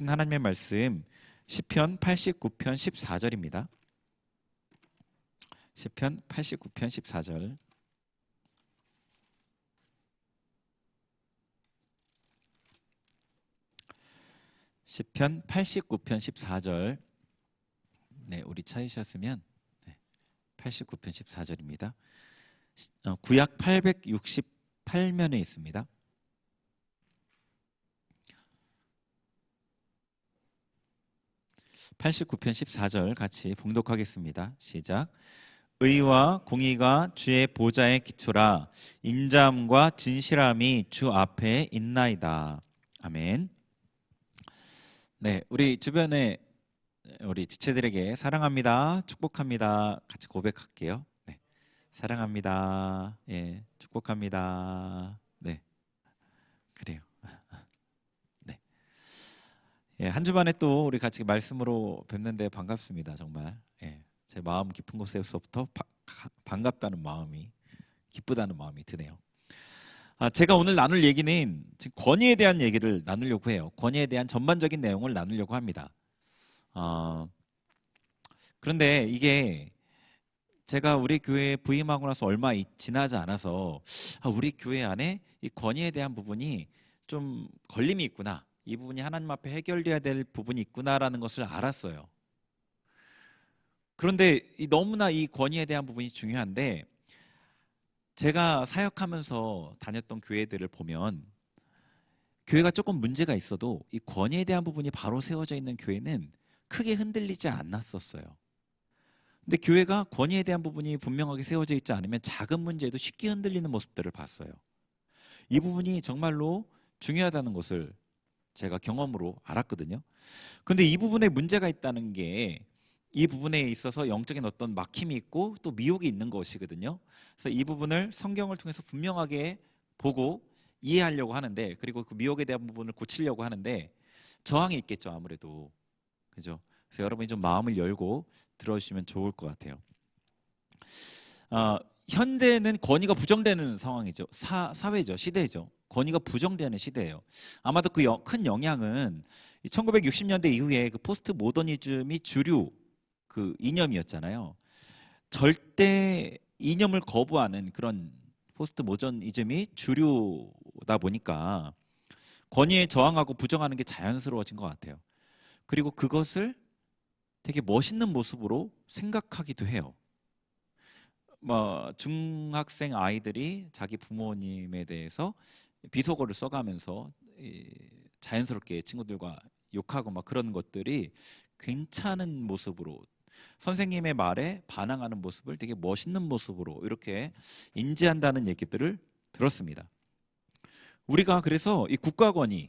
주신 하나님의 말씀 시편 89편 14절입니다. 시편 89편 14절. 시편 89편 14절. 네, 우리 찾으셨으면 89편 14절입니다. 구약 868면에 있습니다. (89편 14절) 같이 봉독하겠습니다. 시작. 의와 공의가 주의 보좌에 기초라. 인자함과 진실함이 주 앞에 있나이다. 아멘. 네, 우리 주변에 우리 지체들에게 사랑합니다, 축복합니다 같이 고백할게요. 네, 사랑합니다. 예, 축복합니다. 네, 그래요. 네, 예, 한 주만에 또 우리 같이 말씀으로 뵙는데 반갑습니다. 정말 예, 제 마음 깊은 곳에서부터 반갑다는 마음이, 기쁘다는 마음이 드네요. 제가 오늘 나눌 얘기는 지금 권위에 대한 얘기를 나누려고 해요. 권위에 대한 전반적인 내용을 나누려고 합니다. 그런데 이게 제가 우리 교회에 부임하고 나서 얼마 지나지 않아서 우리 교회 안에 이 권위에 대한 부분이 좀 걸림이 있구나, 이 부분이 하나님 앞에 해결돼야 될 부분이 있구나라는 것을 알았어요. 그런데 너무나 이 권위에 대한 부분이 중요한데, 제가 사역하면서 다녔던 교회들을 보면 교회가 조금 문제가 있어도 이 권위에 대한 부분이 바로 세워져 있는 교회는 크게 흔들리지 않았었어요. 근데 교회가 권위에 대한 부분이 분명하게 세워져 있지 않으면 작은 문제에도 쉽게 흔들리는 모습들을 봤어요. 이 부분이 정말로 중요하다는 것을 제가 경험으로 알았거든요. 근데 이 부분에 문제가 있다는 게 이 부분에 있어서 영적인 어떤 막힘이 있고 또 미혹이 있는 것이거든요. 그래서 이 부분을 성경을 통해서 분명하게 보고 이해하려고 하는데, 그리고 그 미혹에 대한 부분을 고치려고 하는데 저항이 있겠죠, 아무래도. 그죠? 그래서 여러분이 좀 마음을 열고 들어주시면 좋을 것 같아요. 현대는 권위가 부정되는 상황이죠. 사회죠, 시대죠. 권위가 부정되는 시대예요. 아마도 그 큰 영향은 1960년대 이후에 그 포스트 모더니즘이 주류 그 이념이었잖아요. 절대 이념을 거부하는 그런 포스트 모더니즘이 주류다 보니까 권위에 저항하고 부정하는 게 자연스러워진 것 같아요. 그리고 그것을 되게 멋있는 모습으로 생각하기도 해요. 중학생 아이들이 자기 부모님에 대해서 비속어를 써가면서 자연스럽게 친구들과 욕하고 막 그런 것들이 괜찮은 모습으로, 선생님의 말에 반항하는 모습을 되게 멋있는 모습으로 이렇게 인지한다는 얘기들을 들었습니다. 우리가 그래서 이 국가 권위,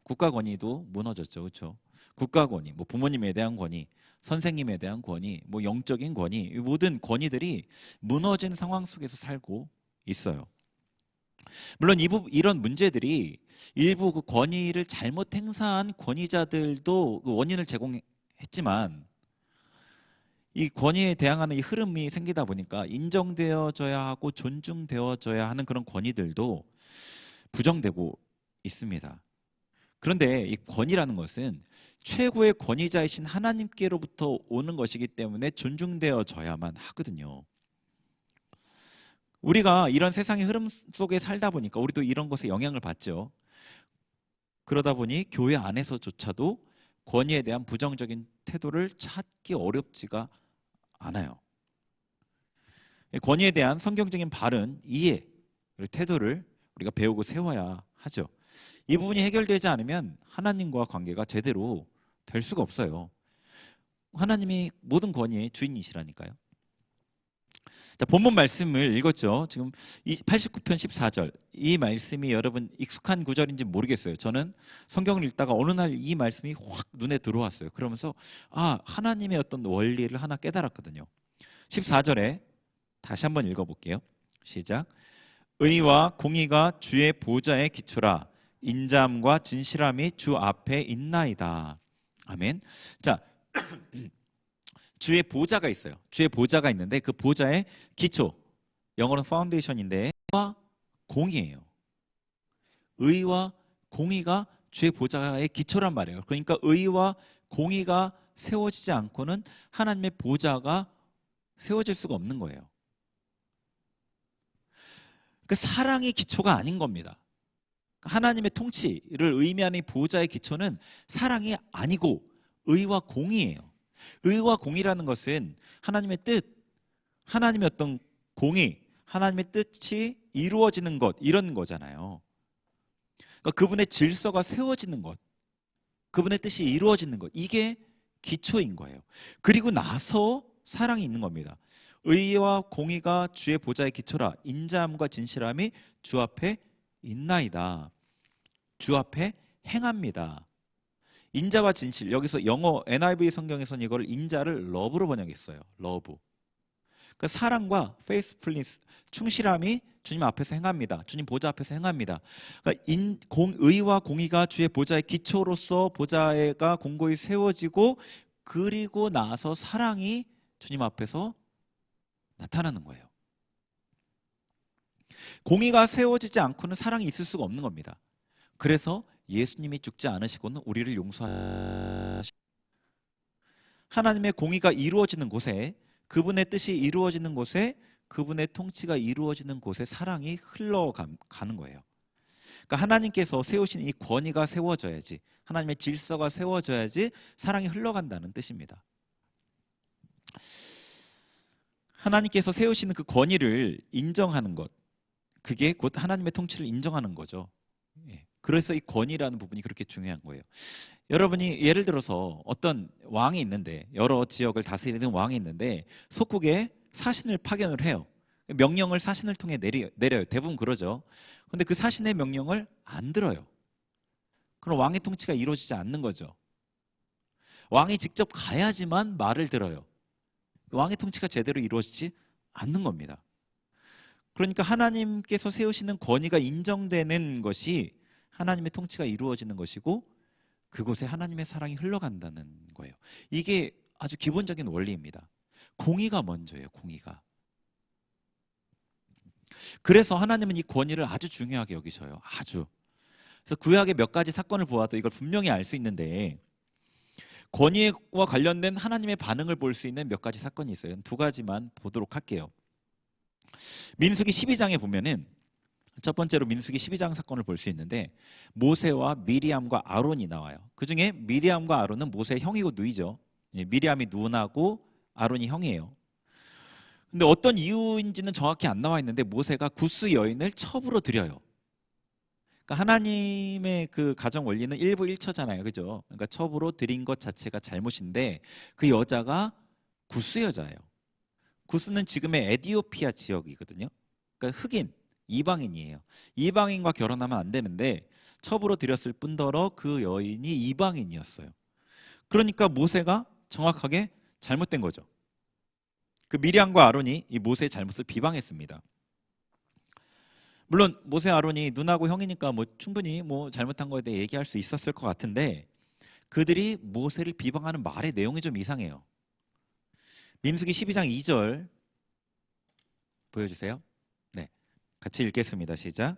국가 권위도 무너졌죠, 그렇죠? 국가 권위, 부모님에 대한 권위, 선생님에 대한 권위, 영적인 권위, 이 모든 권위들이 무너진 상황 속에서 살고 있어요. 물론 이런 문제들이 일부 그 권위를 잘못 행사한 권위자들도 그 원인을 제공했지만, 이 권위에 대항하는 이 흐름이 생기다 보니까 인정되어져야 하고 존중되어져야 하는 그런 권위들도 부정되고 있습니다. 그런데 이 권위라는 것은 최고의 권위자이신 하나님께로부터 오는 것이기 때문에 존중되어져야만 하거든요. 우리가 이런 세상의 흐름 속에 살다 보니까 우리도 이런 것에 영향을 받죠. 그러다 보니 교회 안에서조차도 권위에 대한 부정적인 태도를 찾기 어렵지가 않아요. 권위에 대한 성경적인 바른 이해, 그리고 태도를 우리가 배우고 세워야 하죠. 이 부분이 해결되지 않으면 하나님과 관계가 제대로 될 수가 없어요. 하나님이 모든 권위의 주인이시라니까요. 자, 본문 말씀을 읽었죠. 지금 89편 14절, 이 말씀이 여러분 익숙한 구절인지 모르겠어요. 저는 성경을 읽다가 어느 날 이 말씀이 확 눈에 들어왔어요. 그러면서 하나님의 어떤 원리를 하나 깨달았거든요. 14절에 다시 한번 읽어볼게요. 시작. 의와 공의가 주의 보좌에 기초라. 인자함과 진실함이 주 앞에 있나이다. 아멘. 자, 주의 보좌가 있어요. 주의 보좌가 있는데 그 보좌의 기초, 영어로는 파운데이션인데 의와 공의예요. 의와 공의가 주의 보좌의 기초란 말이에요. 그러니까 의와 공의가 세워지지 않고는 하나님의 보좌가 세워질 수가 없는 거예요. 그 사랑이 기초가 아닌 겁니다. 하나님의 통치를 의미하는 보좌의 기초는 사랑이 아니고 의와 공의예요. 의와 공의라는 것은 하나님의 뜻, 하나님의 어떤 공의, 하나님의 뜻이 이루어지는 것, 이런 거잖아요. 그러니까 그분의 질서가 세워지는 것, 그분의 뜻이 이루어지는 것, 이게 기초인 거예요. 그리고 나서 사랑이 있는 겁니다. 의와 공의가 주의 보좌의 기초라. 인자함과 진실함이 주 앞에 있나이다. 주 앞에 행합니다. 인자와 진실, 여기서 영어 NIV 성경에서는 이걸 인자를 러브로 번역했어요. 러브. 그러니까 사랑과 faithfulness, 충실함이 주님 앞에서 행합니다. 주님 보좌 앞에서 행합니다. 그러니까 의와 공의가 주의 보좌의 기초로서 보좌가 공고히 세워지고, 그리고 나서 사랑이 주님 앞에서 나타나는 거예요. 공의가 세워지지 않고는 사랑이 있을 수가 없는 겁니다. 그래서 예수님이 죽지 않으시고는 우리를 용서하시고, 하나님의 공의가 이루어지는 곳에, 그분의 뜻이 이루어지는 곳에, 그분의 통치가 이루어지는 곳에 사랑이 흘러가는 거예요. 그러니까 하나님께서 세우신 이 권위가 세워져야지, 하나님의 질서가 세워져야지 사랑이 흘러간다는 뜻입니다. 하나님께서 세우시는 그 권위를 인정하는 것, 그게 곧 하나님의 통치를 인정하는 거죠. 그래서 이 권위라는 부분이 그렇게 중요한 거예요. 여러분이 예를 들어서 어떤 왕이 있는데, 여러 지역을 다스리는 왕이 있는데 속국에 사신을 파견을 해요. 명령을 사신을 통해 내려요. 대부분 그러죠. 근데 그 사신의 명령을 안 들어요. 그럼 왕의 통치가 이루어지지 않는 거죠. 왕이 직접 가야지만 말을 들어요. 왕의 통치가 제대로 이루어지지 않는 겁니다. 그러니까 하나님께서 세우시는 권위가 인정되는 것이 하나님의 통치가 이루어지는 것이고, 그곳에 하나님의 사랑이 흘러간다는 거예요. 이게 아주 기본적인 원리입니다. 공의가 먼저예요. 공의가. 그래서 하나님은 이 권위를 아주 중요하게 여기셔요. 아주. 그래서 구약의 몇 가지 사건을 보아도 이걸 분명히 알 수 있는데, 권위와 관련된 하나님의 반응을 볼 수 있는 몇 가지 사건이 있어요. 두 가지만 보도록 할게요. 민수기 12장에 보면은 첫 번째로 민수기 12장 사건을 볼 수 있는데, 모세와 미리암과 아론이 나와요. 그중에 미리암과 아론은 모세의 형이고 누이죠. 미리암이 누나고 아론이 형이에요. 근데 어떤 이유인지는 정확히 안 나와 있는데 모세가 구스 여인을 첩으로 들여요. 그러니까 하나님의 그 가정 원리는 일부일처잖아요. 그죠? 그러니까 첩으로 들인 것 자체가 잘못인데, 그 여자가 구스 여자예요. 구스는 지금의 에티오피아 지역이거든요. 그러니까 흑인, 이방인이에요. 이방인과 결혼하면 안 되는데 첩으로 들였을 뿐더러 그 여인이 이방인이었어요. 그러니까 모세가 정확하게 잘못된 거죠. 그 미리암과 아론이 이 모세의 잘못을 비방했습니다. 물론 모세 아론이 누나고 형이니까 뭐 충분히 뭐 잘못한 거에 대해 얘기할 수 있었을 것 같은데, 그들이 모세를 비방하는 말의 내용이 좀 이상해요. 민수기 12장 2절 보여주세요. 네, 같이 읽겠습니다. 시작.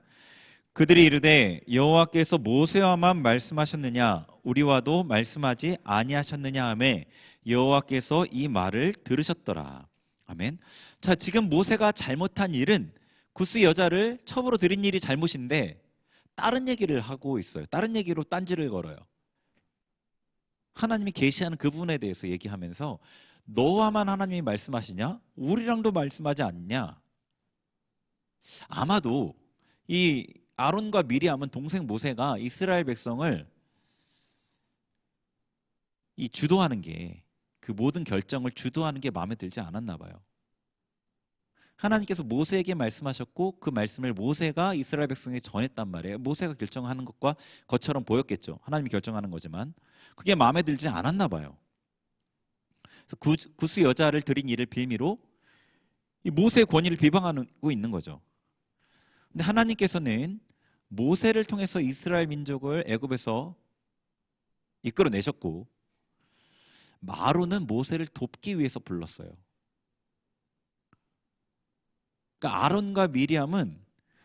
그들이 이르되 여호와께서 모세와만 말씀하셨느냐 우리와도 말씀하지 아니하셨느냐 하매 여호와께서 이 말을 들으셨더라. 아멘. 자, 지금 모세가 잘못한 일은 구스 여자를 첩으로 들인 일이 잘못인데 다른 얘기를 하고 있어요. 다른 얘기로 딴지를 걸어요. 하나님이 계시하는 그 부분에 대해서 얘기하면서 너와만 하나님이 말씀하시냐? 우리랑도 말씀하지 않냐? 아마도 이 아론과 미리암은 동생 모세가 이스라엘 백성을 이 주도하는 게, 그 모든 결정을 주도하는 게 마음에 들지 않았나 봐요. 하나님께서 모세에게 말씀하셨고 그 말씀을 모세가 이스라엘 백성에게 전했단 말이에요. 모세가 결정하는 것과 것처럼 보였겠죠. 하나님이 결정하는 거지만 그게 마음에 들지 않았나 봐요. 그래서 구스 여자를 들인 일을 빌미로 이 모세의 권위를 비방하고 있는 거죠. 근데 하나님께서는 모세를 통해서 이스라엘 민족을 애굽에서 이끌어내셨고, 아론은 모세를 돕기 위해서 불렀어요. 그러니까 아론과 미리암은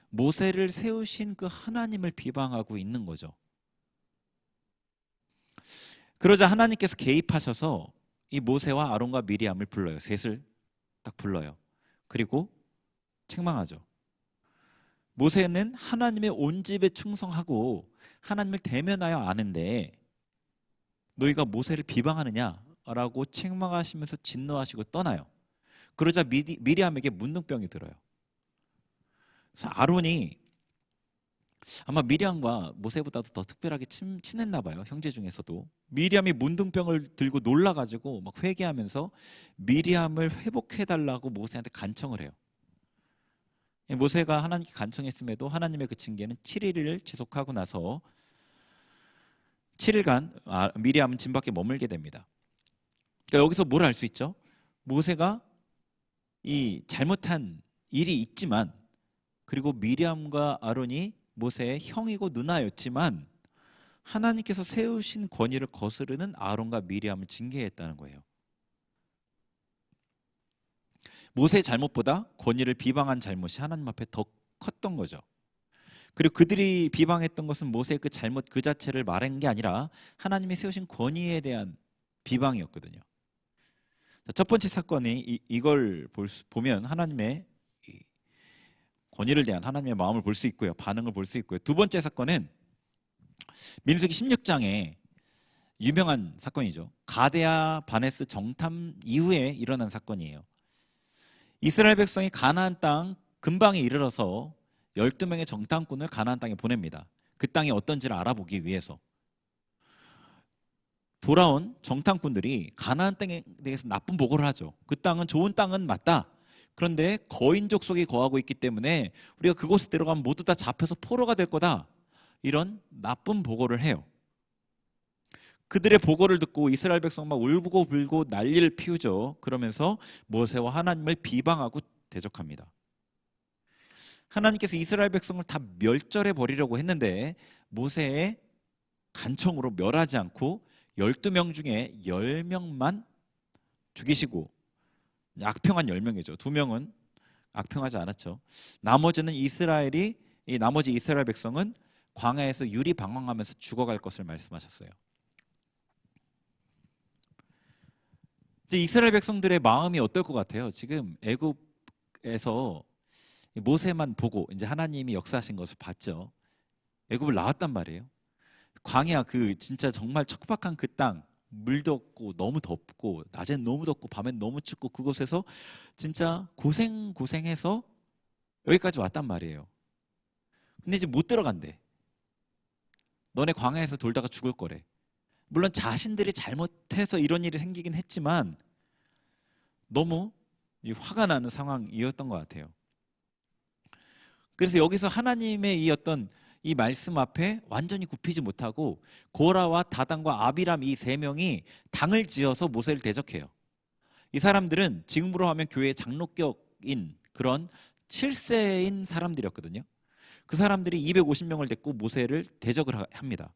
모세를 세우신 그 하나님을 비방하고 있는 거죠. 그러자 하나님께서 개입하셔서 이 모세와 아론과 미리암을 불러요. 셋을 딱 불러요. 그리고 책망하죠. 모세는 하나님의 온 집에 충성하고 하나님을 대면하여 아는데 너희가 모세를 비방하느냐라고 책망하시면서 진노하시고 떠나요. 그러자 미리암에게 문둥병이 들어요. 그래서 아론이 아마 미리암과 모세보다도 더 특별하게 친했나 봐요. 형제 중에서도. 미리암이 문둥병을 들고 놀라가지고 막 회개하면서 미리암을 회복해달라고 모세한테 간청을 해요. 모세가 하나님께 간청했음에도 하나님의 그 징계는 7일을 지속하고 나서 7일간 미리암은 진 밖에 머물게 됩니다. 그러니까 여기서 뭘 알 수 있죠? 모세가 이 잘못한 일이 있지만, 그리고 미리암과 아론이 모세의 형이고 누나였지만 하나님께서 세우신 권위를 거스르는 아론과 미리암을 징계했다는 거예요. 모세의 잘못보다 권위를 비방한 잘못이 하나님 앞에 더 컸던 거죠. 그리고 그들이 비방했던 것은 모세의 그 잘못 그 자체를 말한 게 아니라 하나님이 세우신 권위에 대한 비방이었거든요. 첫 번째 사건이 이걸 보면 하나님의 권위를 대한 하나님의 마음을 볼 수 있고요. 반응을 볼 수 있고요. 두 번째 사건은 민수기 16장에 유명한 사건이죠. 가데아 바네스 정탐 이후에 일어난 사건이에요. 이스라엘 백성이 가나안 땅 근방에 이르러서 12명의 정탐꾼을 가나안 땅에 보냅니다. 그 땅이 어떤지를 알아보기 위해서. 돌아온 정탐꾼들이 가나안 땅에 대해서 나쁜 보고를 하죠. 그 땅은 좋은 땅은 맞다. 그런데 거인 족속이 거하고 있기 때문에 우리가 그곳에 들어가면 모두 다 잡혀서 포로가 될 거다. 이런 나쁜 보고를 해요. 그들의 보고를 듣고 이스라엘 백성 막 울고 불고 난리를 피우죠. 그러면서 모세와 하나님을 비방하고 대적합니다. 하나님께서 이스라엘 백성을 다 멸절해 버리려고 했는데 모세의 간청으로 멸하지 않고 12명 중에 10명만 죽이시고, 악평한 10명이죠. 2명은 악평하지 않았죠. 나머지는 나머지 이스라엘 백성은 광야에서 유리방황하면서 죽어갈 것을 말씀하셨어요. 이제 이스라엘 백성들의 마음이 어떨 것 같아요? 지금 애굽에서 모세만 보고 이제 하나님이 역사하신 것을 봤죠. 애굽을 나왔단 말이에요. 광야 그 진짜 정말 척박한 그 땅, 물도 없고 너무 덥고 낮엔 너무 덥고 밤엔 너무 춥고 그곳에서 진짜 고생해서 여기까지 왔단 말이에요. 근데 이제 못 들어간대. 너네 광야에서 돌다가 죽을 거래. 물론 자신들이 잘못해서 이런 일이 생기긴 했지만 너무 화가 나는 상황이었던 것 같아요. 그래서 여기서 하나님의 이 말씀 앞에 완전히 굽히지 못하고 고라와 다단과 아비람 이 세 명이 당을 지어서 모세를 대적해요. 이 사람들은 지금으로 하면 교회의 장로격인 그런 7세인 사람들이었거든요. 그 사람들이 250명을 데리고 모세를 대적을 합니다.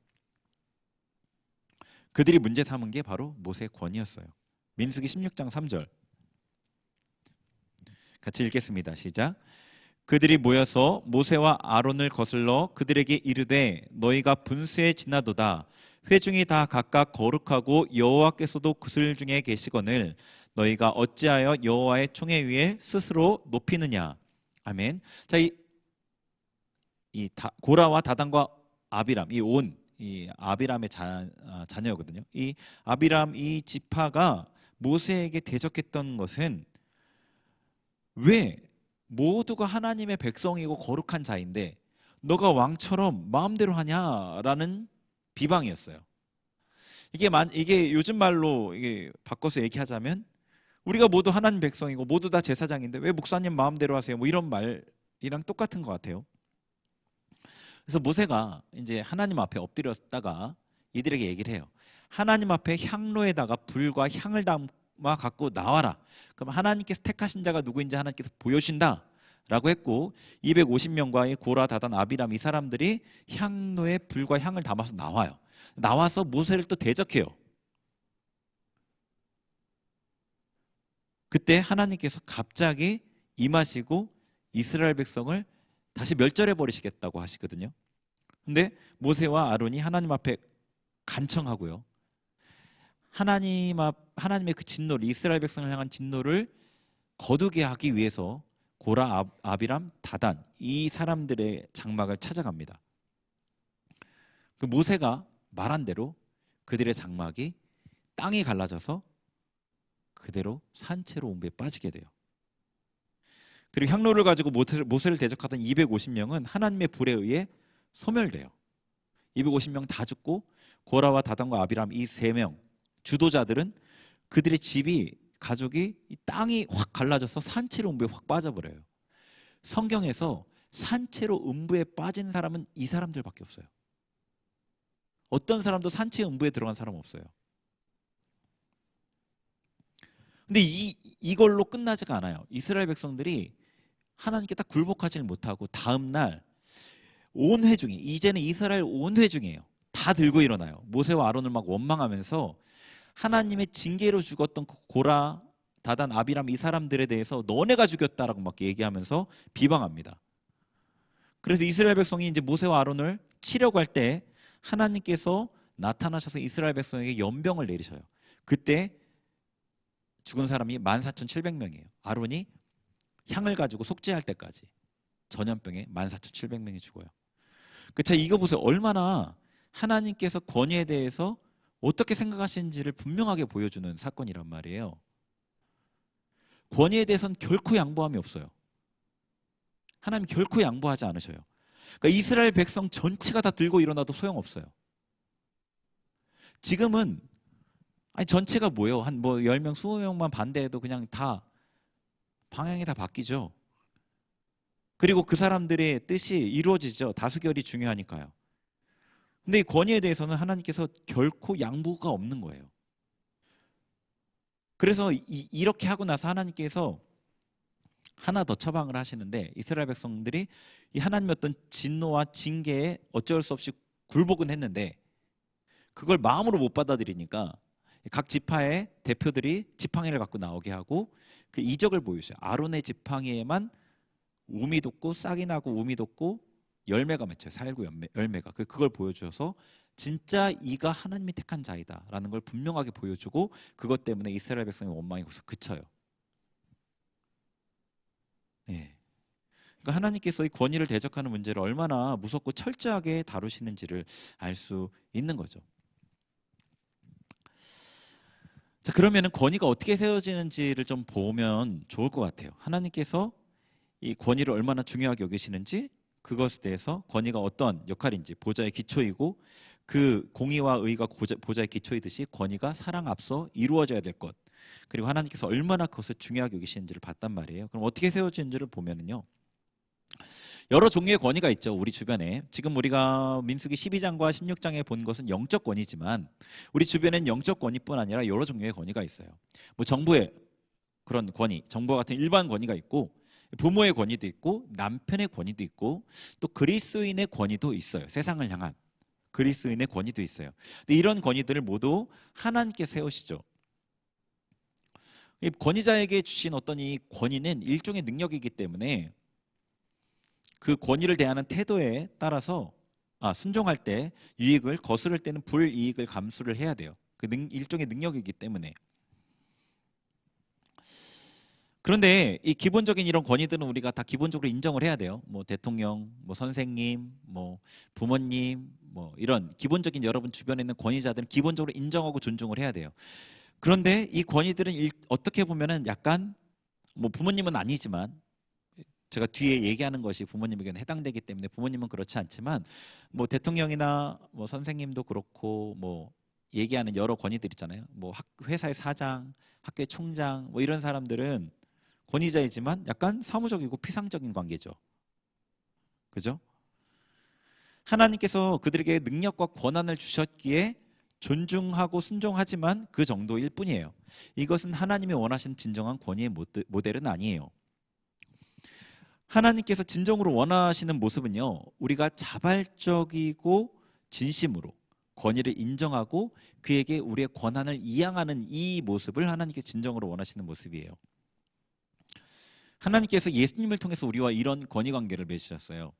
그들이 문제 삼은 게 바로 모세의 권위였어요. 민수기 16장 3절 같이 읽겠습니다. 시작. 그들이 모여서 모세와 아론을 거슬러 그들에게 이르되 너희가 분수에 지나도다. 회중이 다 각각 거룩하고 여호와께서도 그들 중에 계시거늘 너희가 어찌하여 여호와의 총회 위에 스스로 높이느냐. 아멘. 자, 고라와 다단과 아비람 이 아비람의 자녀거든요. 이 아비람 이 지파가 모세에게 대적했던 것은 왜 모두가 하나님의 백성이고 거룩한 자인데 너가 왕처럼 마음대로 하냐라는 비방이었어요. 이게 요즘 말로 이게 바꿔서 얘기하자면 우리가 모두 하나님 백성이고 모두 다 제사장인데 왜 목사님 마음대로 하세요? 뭐 이런 말이랑 똑같은 것 같아요. 그래서 모세가 이제 하나님 앞에 엎드렸다가 이들에게 얘기를 해요. 하나님 앞에 향로에다가 불과 향을 담아 갖고 나와라. 그럼 하나님께서 택하신 자가 누구인지 하나님께서 보여주신다 라고 했고 250명과의 고라, 다단, 아비람 이 사람들이 향로에 불과 향을 담아서 나와요. 나와서 모세를 또 대적해요. 그때 하나님께서 갑자기 임하시고 이스라엘 백성을 다시 멸절해 버리시겠다고 하시거든요. 근데 모세와 아론이 하나님 앞에 간청하고요. 하나님의 그 진노를, 이스라엘 백성을 향한 진노를 거두게 하기 위해서 고라, 아비람, 다단 이 사람들의 장막을 찾아갑니다. 그 모세가 말한 대로 그들의 장막이 땅이 갈라져서 그대로 산채로 온 배에 빠지게 돼요. 그리고 향로를 가지고 모세를 대적하던 250명은 하나님의 불에 의해 소멸돼요. 250명 다 죽고 고라와 다단과 아비람 이 세 명 주도자들은 그들의 집이 가족이 이 땅이 확 갈라져서 산채로 음부에 확 빠져버려요. 성경에서 산채로 음부에 빠진 사람은 이 사람들밖에 없어요. 어떤 사람도 산채 음부에 들어간 사람 없어요. 근데 이걸로 끝나지가 않아요. 이스라엘 백성들이 하나님께 딱 굴복하지 못하고 다음날 온 회중이, 이제는 이스라엘 온 회중이에요. 다 들고 일어나요. 모세와 아론을 막 원망하면서 하나님의 징계로 죽었던 고라, 다단, 아비람 이 사람들에 대해서 너네가 죽였다라고 막 얘기하면서 비방합니다. 그래서 이스라엘 백성이 이제 모세와 아론을 치려고 할 때 하나님께서 나타나셔서 이스라엘 백성에게 연병을 내리셔요. 그때 죽은 사람이 14,700명이에요. 아론이 향을 가지고 속죄할 때까지 전염병에 14,700명이 죽어요. 자, 이거 보세요. 얼마나 하나님께서 권위에 대해서 어떻게 생각하시는지를 분명하게 보여주는 사건이란 말이에요. 권위에 대해서는 결코 양보함이 없어요. 하나님 결코 양보하지 않으셔요. 그러니까 이스라엘 백성 전체가 다 들고 일어나도 소용없어요. 지금은 아니 전체가 뭐예요? 한 뭐 10명, 20명만 반대해도 그냥 다 방향이 다 바뀌죠. 그리고 그 사람들의 뜻이 이루어지죠. 다수결이 중요하니까요. 근데 이 권위에 대해서는 하나님께서 결코 양보가 없는 거예요. 그래서 이렇게 하고 나서 하나님께서 하나 더 처방을 하시는데 이스라엘 백성들이 이 하나님의 어떤 진노와 징계에 어쩔 수 없이 굴복은 했는데 그걸 마음으로 못 받아들이니까 각 지파의 대표들이 지팡이를 갖고 나오게 하고 그 이적을 보여줘요. 아론의 지팡이에만 우미 돋고 싹이 나고 우미 돋고 열매가 맺혀요. 살구 열매가. 그걸 보여줘서 진짜 이가 하나님이 택한 자이다라는 걸 분명하게 보여주고 그것 때문에 이스라엘 백성의 원망이 거기서 그쳐요. 예. 그러니까 하나님께서 이 권위를 대적하는 문제를 얼마나 무섭고 철저하게 다루시는지를 알 수 있는 거죠. 자, 그러면은 권위가 어떻게 세워지는지를 좀 보면 좋을 것 같아요. 하나님께서 이 권위를 얼마나 중요하게 여기시는지 그것에 대해서 권위가 어떤 역할인지 보좌의 기초이고 그 공의와 의가 보좌의 기초이듯이 권위가 사랑 앞서 이루어져야 될 것 그리고 하나님께서 얼마나 그것을 중요하게 여기시는지를 봤단 말이에요. 그럼 어떻게 세워지는지를 보면은요. 여러 종류의 권위가 있죠. 우리 주변에. 지금 우리가 민수기 12장과 16장에 본 것은 영적 권위지만 우리 주변엔 영적 권위뿐 아니라 여러 종류의 권위가 있어요. 뭐 정부의 그런 권위, 정부와 같은 일반 권위가 있고 부모의 권위도 있고 남편의 권위도 있고 또 그리스도인의 권위도 있어요. 세상을 향한 그리스도인의 권위도 있어요. 근데 이런 권위들을 모두 하나님께 세우시죠. 이 권위자에게 주신 어떤 이 권위는 일종의 능력이기 때문에 그 권위를 대하는 태도에 따라서 순종할 때 유익을 거스를 때는 불이익을 감수를 해야 돼요. 일종의 능력이기 때문에. 그런데 이 기본적인 이런 권위들은 우리가 다 기본적으로 인정을 해야 돼요. 뭐 대통령, 뭐 선생님, 뭐 부모님, 뭐 이런 기본적인 여러분 주변에 있는 권위자들은 기본적으로 인정하고 존중을 해야 돼요. 그런데 이 권위들은 어떻게 보면은 약간 뭐 부모님은 아니지만 제가 뒤에 얘기하는 것이 부모님에게는 해당되기 때문에 부모님은 그렇지 않지만 뭐 대통령이나 뭐 선생님도 그렇고 뭐 얘기하는 여러 권위들 있잖아요. 뭐 회사의 사장, 학교의 총장 뭐 이런 사람들은 권위자이지만 약간 사무적이고 피상적인 관계죠. 그죠? 하나님께서 그들에게 능력과 권한을 주셨기에 존중하고 순종하지만 그 정도일 뿐이에요. 이것은 하나님이 원하시는 진정한 권위의 모델은 아니에요. 하나님께서 진정으로 원하시는 모습은요, 우리가 자발적이고 진심으로 권위를 인정하고 그에게 우리의 권한을 이양하는 이 모습을 하나님께서 진정으로 원하시는 모습이에요. 하나님께서 예수님을 통해서 우리와 이런 권위 관계를 맺으셨어요.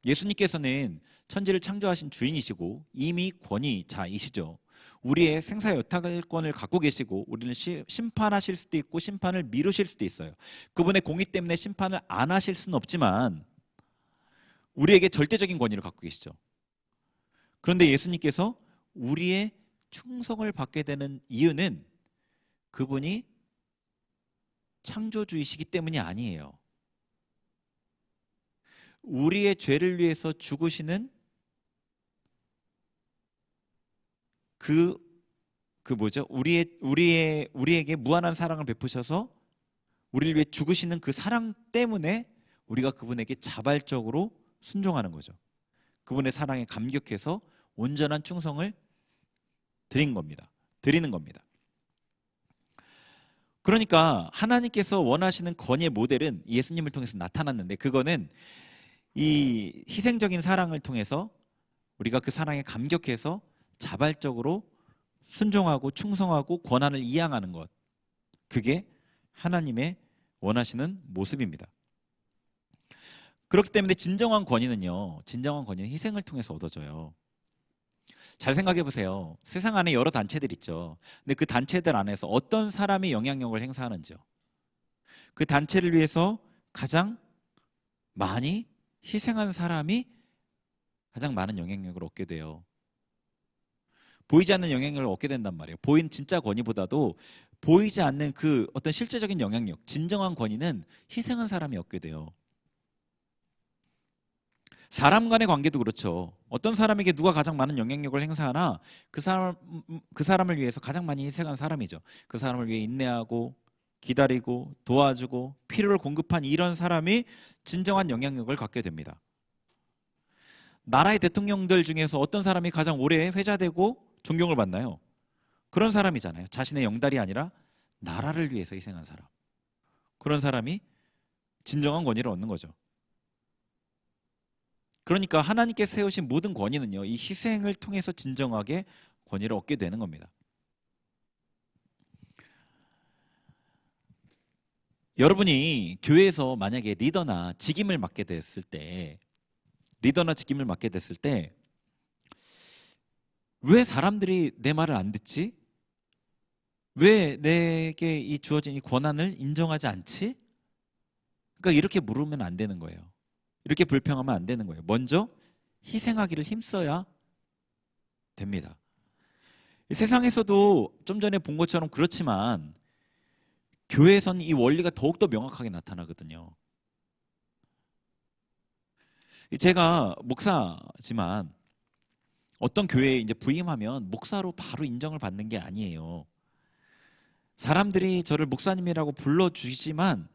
예수님께서는 천지를 창조하신 주인이시고 이미 권위자이시죠. 우리의 생사 여타권을 갖고 계시고 우리는 심판하실 수도 있고 심판을 미루실 수도 있어요. 그분의 공의 때문에 심판을 안 하실 수는 없지만 우리에게 절대적인 권위를 갖고 계시죠. 그런데 예수님께서 우리의 충성을 받게 되는 이유는 그분이 창조주이시기 때문이 아니에요. 우리의 죄를 위해서 죽으시는 우리에게 무한한 사랑을 베푸셔서 우리를 위해 죽으시는 그 사랑 때문에 우리가 그분에게 자발적으로 순종하는 거죠. 그분의 사랑에 감격해서 온전한 충성을 드리는 겁니다. 그러니까 하나님께서 원하시는 권위의 모델은 예수님을 통해서 나타났는데 그거는 이 희생적인 사랑을 통해서 우리가 그 사랑에 감격해서 자발적으로 순종하고 충성하고 권한을 이양하는 것, 그게 하나님의 원하시는 모습입니다. 그렇기 때문에 진정한 권위는 희생을 통해서 얻어져요. 잘 생각해 보세요. 세상 안에 여러 단체들 있죠. 근데 그 단체들 안에서 어떤 사람이 영향력을 행사하는지요. 그 단체를 위해서 가장 많이 희생한 사람이 가장 많은 영향력을 얻게 돼요. 보이지 않는 영향력을 얻게 된단 말이에요. 보인 진짜 권위보다도 보이지 않는 그 어떤 실제적인 영향력, 진정한 권위는 희생한 사람이 얻게 돼요. 사람 간의 관계도 그렇죠. 어떤 사람에게 누가 가장 많은 영향력을 행사하나 그 사람을 위해서 가장 많이 희생한 사람이죠. 그 사람을 위해 인내하고 기다리고 도와주고 필요를 공급한 이런 사람이 진정한 영향력을 갖게 됩니다. 나라의 대통령들 중에서 어떤 사람이 가장 오래 회자되고 존경을 받나요? 그런 사람이잖아요. 자신의 영달이 아니라 나라를 위해서 희생한 사람. 그런 사람이 진정한 권위를 얻는 거죠. 그러니까 하나님께 세우신 모든 권위는요, 이 희생을 통해서 진정하게 권위를 얻게 되는 겁니다. 여러분이 교회에서 만약에 리더나 직임을 맡게 됐을 때 왜 사람들이 내 말을 안 듣지? 왜 내게 이 주어진 이 권한을 인정하지 않지? 그러니까 이렇게 물으면 안 되는 거예요. 이렇게 불평하면 안 되는 거예요. 먼저 희생하기를 힘써야 됩니다. 세상에서도 좀 전에 본 것처럼 그렇지만 교회에서는 이 원리가 더욱더 명확하게 나타나거든요. 제가 목사지만 어떤 교회에 이제 부임하면 목사로 바로 인정을 받는 게 아니에요. 사람들이 저를 목사님이라고 불러주시지만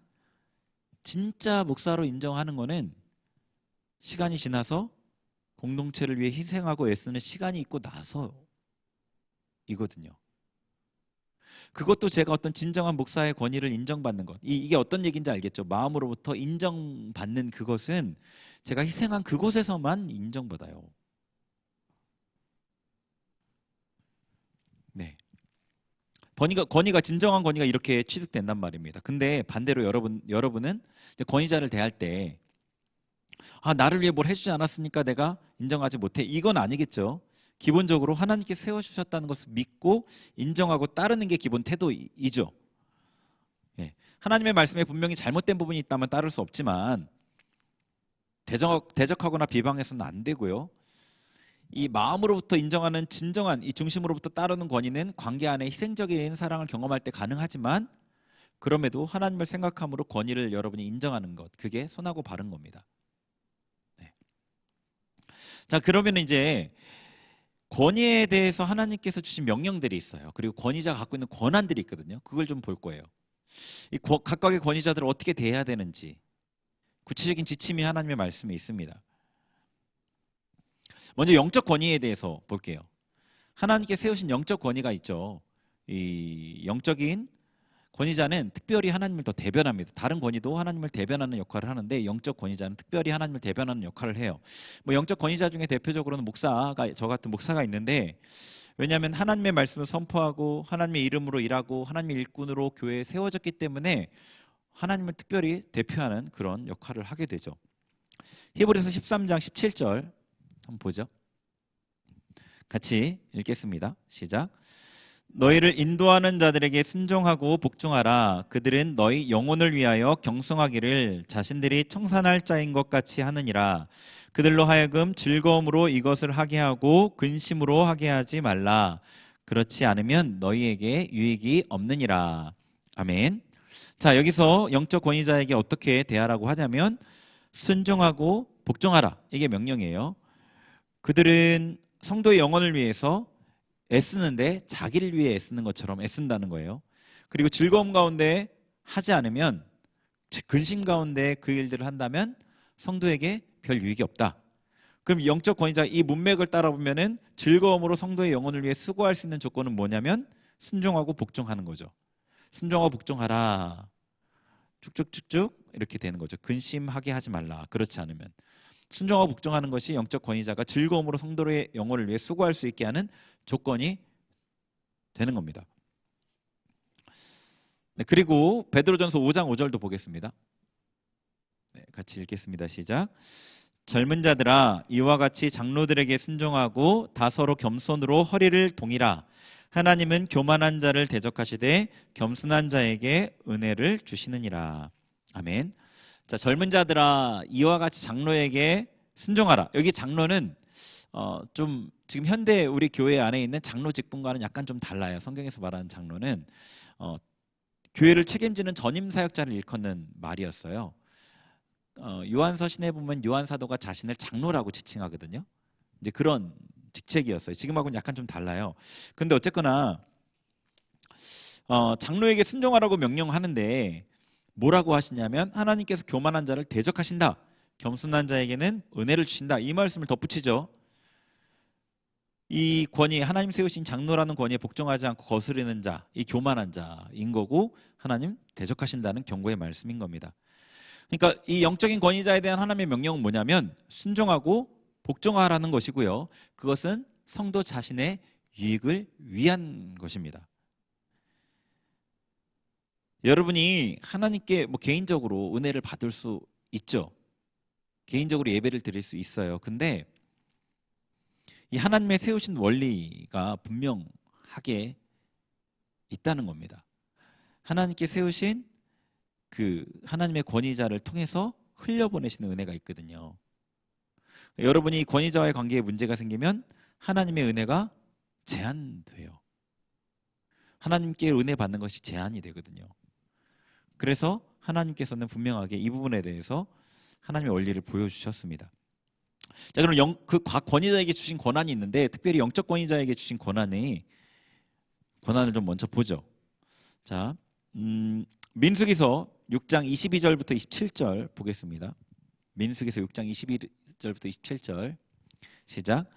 진짜 목사로 인정하는 거는 시간이 지나서 공동체를 위해 희생하고 애쓰는 시간이 있고 나서이거든요. 그것도 제가 어떤 진정한 목사의 권위를 인정받는 것, 이게 어떤 얘기인지 알겠죠? 마음으로부터 인정받는 그것은 제가 희생한 그곳에서만 인정받아요. 네. 권위가 진정한 권위가 이렇게 취득된단 말입니다. 근데 반대로 여러분은 권위자를 대할 때 나를 위해 뭘 해주지 않았으니까 내가 인정하지 못해, 이건 아니겠죠. 기본적으로 하나님께 세워주셨다는 것을 믿고 인정하고 따르는 게 기본 태도이죠. 예. 하나님의 말씀에 분명히 잘못된 부분이 있다면 따를 수 없지만 대적하거나 비방해서는 안 되고요. 이 마음으로부터 인정하는 진정한 이 중심으로부터 따르는 권위는 관계 안에 희생적인 사랑을 경험할 때 가능하지만 그럼에도 하나님을 생각함으로 권위를 여러분이 인정하는 것, 그게 선하고 바른 겁니다. 네. 자, 그러면 이제 권위에 대해서 하나님께서 주신 명령들이 있어요. 그리고 권위자가 갖고 있는 권한들이 있거든요. 그걸 좀 볼 거예요. 이 각각의 권위자들을 어떻게 대해야 되는지 구체적인 지침이 하나님의 말씀에 있습니다. 먼저 영적 권위에 대해서 볼게요. 하나님께 세우신 영적 권위가 있죠. 이 영적인 권위자는 특별히 하나님을 더 대변합니다. 다른 권위도 하나님을 대변하는 역할을 하는데 영적 권위자는 특별히 하나님을 대변하는 역할을 해요. 영적 권위자 중에 대표적으로는 저 같은 목사가 있는데, 왜냐하면 하나님의 말씀을 선포하고 하나님의 이름으로 일하고 하나님의 일꾼으로 교회에 세워졌기 때문에 하나님을 특별히 대표하는 그런 역할을 하게 되죠. 히브리서 13장 17절 한번 보죠. 같이 읽겠습니다. 시작. 너희를 인도하는 자들에게 순종하고 복종하라. 그들은 너희 영혼을 위하여 경송하기를 자신들이 청산할 자인 것 같이 하느니라. 그들로 하여금 즐거움으로 이것을 하게 하고 근심으로 하게 하지 말라. 그렇지 않으면 너희에게 유익이 없느니라. 아멘. 자, 여기서 영적 권위자에게 어떻게 대하라고 하냐면 순종하고 복종하라. 이게 명령이에요. 그들은 성도의 영혼을 위해서 애쓰는데 자기를 위해 애쓰는 것처럼 애쓴다는 거예요. 그리고 즐거움 가운데 하지 않으면, 즉 근심 가운데 그 일들을 한다면 성도에게 별 유익이 없다. 그럼 영적 권위자 이 문맥을 따라보면은 즐거움으로 성도의 영혼을 위해 수고할 수 있는 조건은 뭐냐면 순종하고 복종하는 거죠. 순종하고 복종하라. 쭉쭉쭉쭉 이렇게 되는 거죠. 근심하게 하지 말라. 그렇지 않으면. 순종하고 복종하는 것이 영적 권위자가 즐거움으로 성도의 영혼을 위해 수고할 수 있게 하는 조건이 되는 겁니다. 네, 그리고 베드로전서 5장 5절도 보겠습니다. 네, 같이 읽겠습니다. 시작. 젊은 자들아 이와 같이 장로들에게 순종하고 다 서로 겸손으로 허리를 동이라. 하나님은 교만한 자를 대적하시되 겸손한 자에게 은혜를 주시느니라. 아멘. 자, 젊은 자들아 이와 같이 장로에게 순종하라. 여기 장로는 좀 지금 현대 우리 교회 안에 있는 장로 직분과는 약간 좀 달라요. 성경에서 말하는 장로는 교회를 책임지는 전임 사역자를 일컫는 말이었어요. 요한서신에 보면 요한 사도가 자신을 장로라고 지칭하거든요. 이제 그런 직책이었어요. 지금하고는 약간 좀 달라요. 근데 어쨌거나 장로에게 순종하라고 명령하는데 뭐라고 하시냐면 하나님께서 교만한 자를 대적하신다. 겸손한 자에게는 은혜를 주신다. 이 말씀을 덧붙이죠. 이 권위, 하나님 세우신 장로라는 권위에 복종하지 않고 거스르는 자, 이 교만한 자인 거고 하나님 대적하신다는 경고의 말씀인 겁니다. 그러니까 이 영적인 권위자에 대한 하나님의 명령은 뭐냐면 순종하고 복종하라는 것이고요. 그것은 성도 자신의 유익을 위한 것입니다. 여러분이 하나님께 뭐 개인적으로 은혜를 받을 수 있죠. 개인적으로 예배를 드릴 수 있어요. 근데 이 하나님의 세우신 원리가 분명하게 있다는 겁니다. 하나님께 세우신 그 하나님의 권위자를 통해서 흘려보내시는 은혜가 있거든요. 여러분이 권위자와의 관계에 문제가 생기면 하나님의 은혜가 제한돼요. 하나님께 은혜 받는 것이 제한이 되거든요. 그래서 하나님께서는 분명하게 이 부분에 대해서 하나님의 원리를 보여주셨습니다. 자, 그럼 그 권위자에게 주신 권한이 있는데 특별히 영적 권위자에게 주신 권한을 좀 먼저 보죠. 자, 민수기서 6장 22절부터 27절 보겠습니다. 민수기서 6장 22절부터 27절 시작.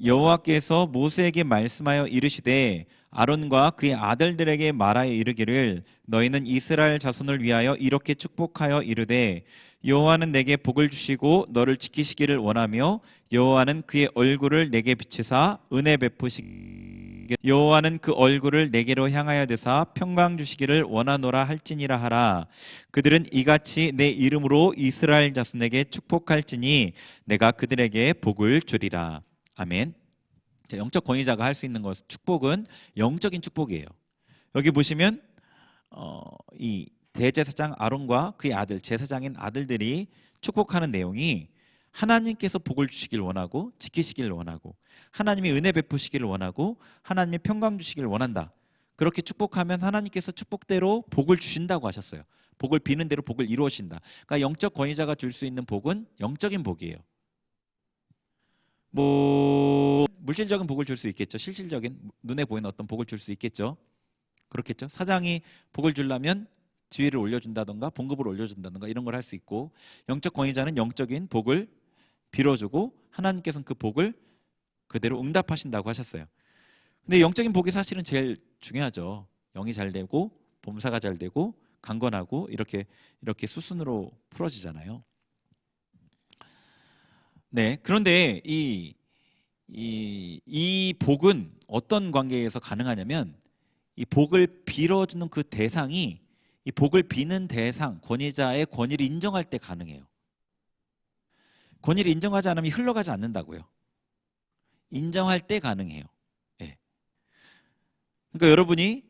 여호와께서 모세에게 말씀하여 이르시되 아론과 그의 아들들에게 말하여 이르기를 너희는 이스라엘 자손을 위하여 이렇게 축복하여 이르되 여호와는 내게 복을 주시고 너를 지키시기를 원하며 여호와는 그의 얼굴을 내게 비추사 은혜 베푸시기를 여호와는 그 얼굴을 내게로 향하여 드사 평강 주시기를 원하노라 할지니라 하라. 그들은 이같이 내 이름으로 이스라엘 자손에게 축복할지니 내가 그들에게 복을 주리라. 아멘. 자, 영적 권위자가 할 수 있는 것, 축복은 영적인 축복이에요. 여기 보시면 이 대제사장 아론과 그의 아들, 제사장인 아들들이 축복하는 내용이 하나님께서 복을 주시길 원하고 지키시길 원하고 하나님이 은혜 베푸시기를 원하고 하나님이 평강 주시기를 원한다. 그렇게 축복하면 하나님께서 축복대로 복을 주신다고 하셨어요. 복을 비는 대로 복을 이루어진다. 그러니까 영적 권위자가 줄 수 있는 복은 영적인 복이에요. 뭐 물질적인 복을 줄 수 있겠죠. 실질적인 눈에 보이는 어떤 복을 줄 수 있겠죠. 그렇겠죠. 사장이 복을 주려면 지위를 올려준다던가 봉급을 올려준다던가 이런 걸 할 수 있고 영적 권위자는 영적인 복을 빌어주고 하나님께서는 그 복을 그대로 응답하신다고 하셨어요. 근데 영적인 복이 사실은 제일 중요하죠. 영이 잘 되고 범사가 잘 되고 강건하고 이렇게 수순으로 풀어지잖아요. 네, 그런데 이 복은 어떤 관계에서 가능하냐면 이 복을 빌어주는 그 대상이 이 복을 비는 대상, 권위자의 권위를 인정할 때 가능해요. 권위를 인정하지 않으면 흘러가지 않는다고요. 인정할 때 가능해요. 예. 그러니까 여러분이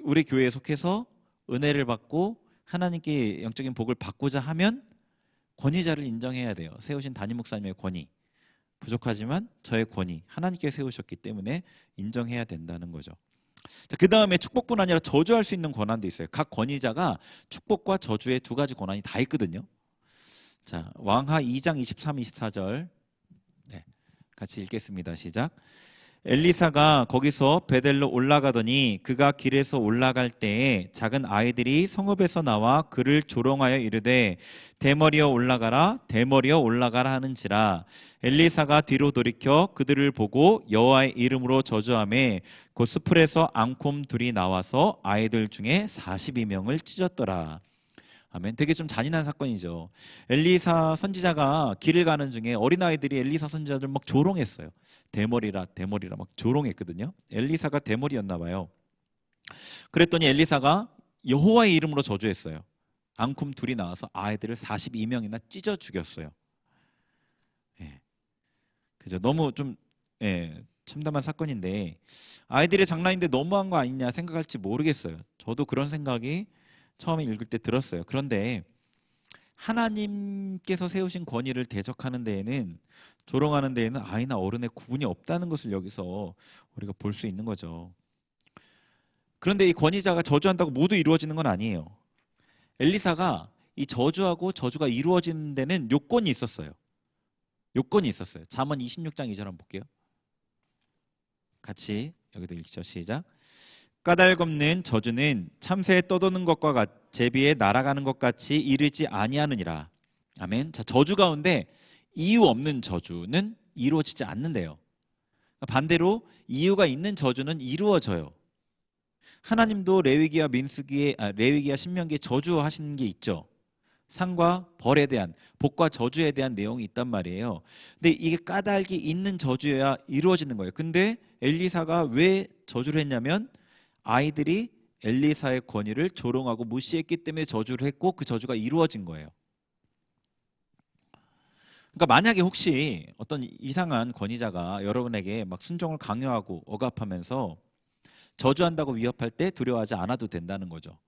우리 교회에 속해서 은혜를 받고 하나님께 영적인 복을 받고자 하면 권위자를 인정해야 돼요. 세우신 담임 목사님의 권위. 부족하지만 저의 권위, 하나님께 세우셨기 때문에 인정해야 된다는 거죠. 자, 그 다음에 축복뿐 아니라 저주할 수 있는 권한도 있어요. 각 권위자가 축복과 저주의 두 가지 권한이 다 있거든요. 자, 왕하 2장 23, 24절 네, 같이 읽겠습니다. 시작. 엘리사가 거기서 베델로 올라가더니 그가 길에서 올라갈 때에 작은 아이들이 성읍에서 나와 그를 조롱하여 이르되 대머리여 올라가라 대머리여 올라가라 하는지라. 엘리사가 뒤로 돌이켜 그들을 보고 여호와의 이름으로 저주하매 그 수풀에서 앙콤 둘이 나와서 아이들 중에 42명을 찢었더라. 아멘. 되게 좀 잔인한 사건이죠. 엘리사 선지자가 길을 가는 중에 어린아이들이 엘리사 선지자들 막 조롱했어요. 대머리라 대머리라 막 조롱했거든요. 엘리사가 대머리였나 봐요. 그랬더니 엘리사가 여호와의 이름으로 저주했어요. 앙콤 둘이 나와서 아이들을 42명이나 찢어 죽였어요. 예. 그죠? 너무 좀 참담한 사건인데 아이들의 장난인데 너무한 거 아니냐 생각할지 모르겠어요. 저도 그런 생각이 처음에 읽을 때 들었어요. 그런데 하나님께서 세우신 권위를 대적하는 데에는 조롱하는 데에는 아이나 어른의 구분이 없다는 것을 여기서 우리가 볼 수 있는 거죠. 그런데 이 권위자가 저주한다고 모두 이루어지는 건 아니에요. 엘리사가 이 저주하고 저주가 이루어지는 데는 요건이 있었어요. 요건이 있었어요. 잠언 26장 2절 한번 볼게요. 같이 여기도 읽죠. 시작. 까닭없는 저주는 참새에 떠도는 것과 같 제비에 날아가는 것 같이 이르지 아니하느니라. 아멘. 자, 저주 가운데 이유 없는 저주는 이루어지지 않는데요. 반대로 이유가 있는 저주는 이루어져요. 하나님도 레위기와 레위기와 신명기에 저주하시는 게 있죠. 상과 벌에 대한, 복과 저주에 대한 내용이 있단 말이에요. 근데 이게 까닭이 있는 저주여야 이루어지는 거예요. 근데 엘리사가 왜 저주를 했냐면 아이들이 엘리사의 권위를 조롱하고 무시했기 때문에 저주를 했고 그 저주가 이루어진 거예요. 그러니까 만약에 혹시 어떤 이상한 권위자가 여러분에게 막 순종을 강요하고 억압하면서 저주한다고 위협할 때 두려워하지 않아도 된다는 거죠.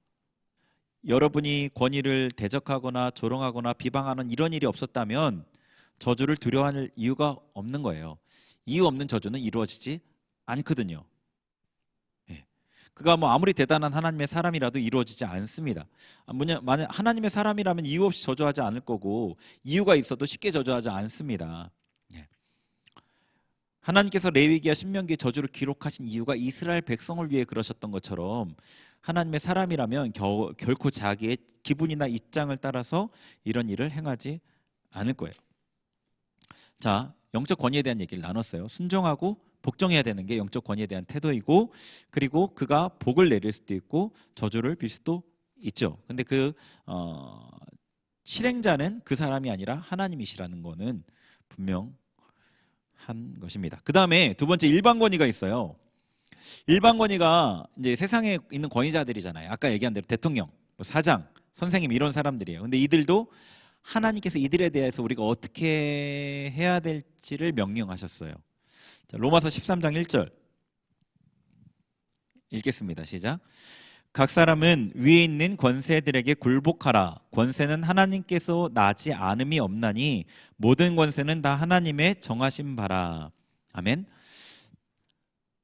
여러분이 권위를 대적하거나 조롱하거나 비방하는 이런 일이 없었다면 저주를 두려워할 이유가 없는 거예요. 이유 없는 저주는 이루어지지 않거든요. 그가 뭐 아무리 대단한 하나님의 사람이라도 이루어지지 않습니다. 만약 하나님의 사람이라면 이유 없이 저주하지 않을 거고 이유가 있어도 쉽게 저주하지 않습니다. 하나님께서 레위기와 신명기에 저주를 기록하신 이유가 이스라엘 백성을 위해 그러셨던 것처럼 하나님의 사람이라면 결코 자기의 기분이나 입장을 따라서 이런 일을 행하지 않을 거예요. 자, 영적 권위에 대한 얘기를 나눴어요. 순종하고 복종해야 되는 게 영적 권위에 대한 태도이고, 그리고 그가 복을 내릴 수도 있고 저주를 빌 수도 있죠. 근데 실행자는 그 사람이 아니라 하나님이시라는 거는 분명한 것입니다. 그 다음에 두 번째 일반 권위가 있어요. 일반 권위가 이제 세상에 있는 권위자들이잖아요. 아까 얘기한 대로 대통령, 사장, 선생님 이런 사람들이에요. 근데 이들도 하나님께서 이들에 대해서 우리가 어떻게 해야 될지를 명령하셨어요. 자, 로마서 13장 1절 읽겠습니다. 시작. 각 사람은 위에 있는 권세들에게 굴복하라. 권세는 하나님께서 나지 않음이 없나니 모든 권세는 다 하나님의 정하신 바라. 아멘.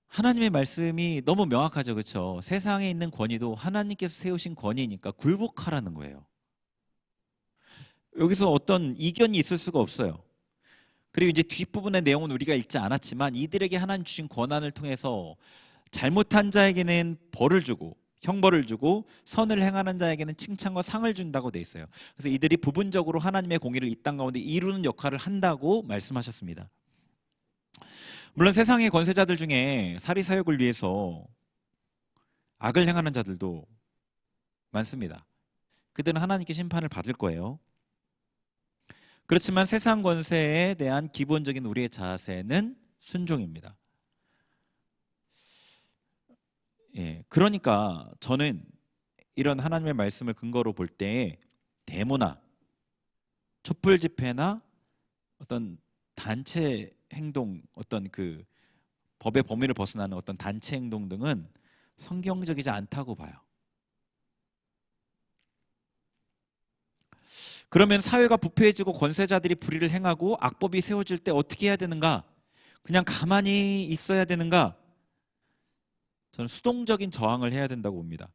하나님의 말씀이 너무 명확하죠. 그렇죠? 세상에 있는 권위도 하나님께서 세우신 권위니까 굴복하라는 거예요. 여기서 어떤 이견이 있을 수가 없어요. 그리고 이제 뒷부분의 내용은 우리가 읽지 않았지만 이들에게 하나님 주신 권한을 통해서 잘못한 자에게는 벌을 주고 형벌을 주고 선을 행하는 자에게는 칭찬과 상을 준다고 돼 있어요. 그래서 이들이 부분적으로 하나님의 공의를 이 땅 가운데 이루는 역할을 한다고 말씀하셨습니다. 물론 세상의 권세자들 중에 사리사욕을 위해서 악을 행하는 자들도 많습니다. 그들은 하나님께 심판을 받을 거예요. 그렇지만 세상 권세에 대한 기본적인 우리의 자세는 순종입니다. 그러니까 저는 이런 하나님의 말씀을 근거로 볼 때 데모나 촛불 집회나 어떤 단체에 행동, 어떤 그 법의 범위를 벗어나는 어떤 단체 행동 등은 성경적이지 않다고 봐요. 그러면 사회가 부패해지고 권세자들이 불의를 행하고 악법이 세워질 때 어떻게 해야 되는가? 그냥 가만히 있어야 되는가? 저는 수동적인 저항을 해야 된다고 봅니다.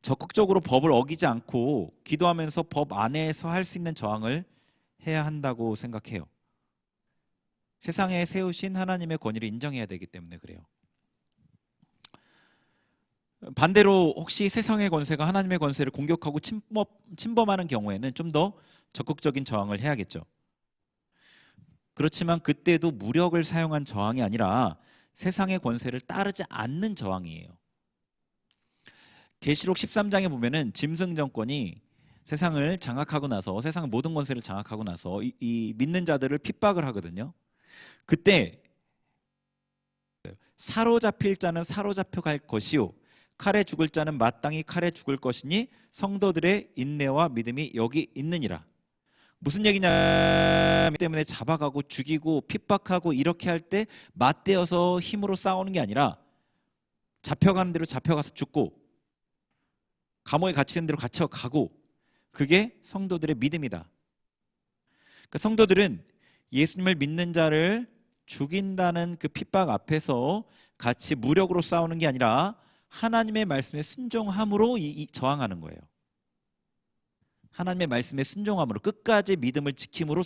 적극적으로 법을 어기지 않고 기도하면서 법 안에서 할 수 있는 저항을 해야 한다고 생각해요. 세상에 세우신 하나님의 권위를 인정해야 되기 때문에 그래요. 반대로 혹시 세상의 권세가 하나님의 권세를 공격하고 침범하는 경우에는 좀 더 적극적인 저항을 해야겠죠. 그렇지만 그때도 무력을 사용한 저항이 아니라 세상의 권세를 따르지 않는 저항이에요. 계시록 13장에 보면은 짐승 정권이 세상을 장악하고 나서 세상의 모든 권세를 장악하고 나서 이 믿는 자들을 핍박을 하거든요. 그때 사로잡힐 자는 사로잡혀 갈 것이요 칼에 죽을 자는 마땅히 칼에 죽을 것이니 성도들의 인내와 믿음이 여기 있느니라. 무슨 얘기냐 때문에 잡아가고 죽이고 핍박하고 이렇게 할 때 맞대어서 힘으로 싸우는 게 아니라 잡혀가는 대로 잡혀가서 죽고 감옥에 갇히는 대로 갇혀가고 그게 성도들의 믿음이다. 그러니까 성도들은 예수님을 믿는 자를 죽인다는 그 핍박 앞에서 같이 무력으로 싸우는 게 아니라 하나님의 말씀에 순종함으로 저항하는 거예요. 하나님의 말씀에 순종함으로 끝까지 믿음을 지킴으로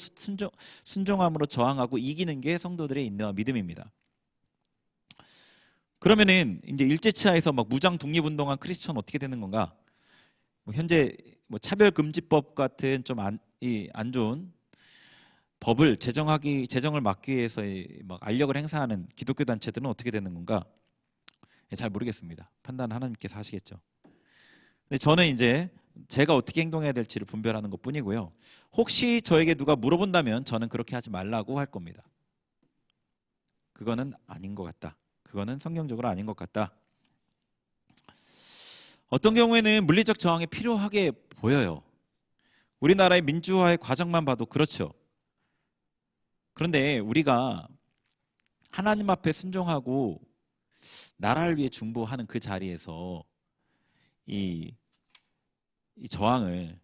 순종함으로 저항하고 이기는 게 성도들의 인내와 믿음입니다. 그러면은 이제 일제치하에서 막 무장 독립운동한 크리스천 어떻게 되는 건가? 현재 차별금지법 같은 좀 안 좋은 법을 제정을 막기 위해서 막 알력을 행사하는 기독교 단체들은 어떻게 되는 건가? 잘 모르겠습니다. 판단은 하나님께서 하시겠죠. 근데 저는 이제 제가 어떻게 행동해야 될지를 분별하는 것 뿐이고요. 혹시 저에게 누가 물어본다면 저는 그렇게 하지 말라고 할 겁니다. 그거는 아닌 것 같다. 그거는 성경적으로 아닌 것 같다. 어떤 경우에는 물리적 저항이 필요하게 보여요. 우리나라의 민주화의 과정만 봐도 그렇죠. 그런데 우리가 하나님 앞에 순종하고 나라를 위해 중보하는 그 자리에서 이 저항을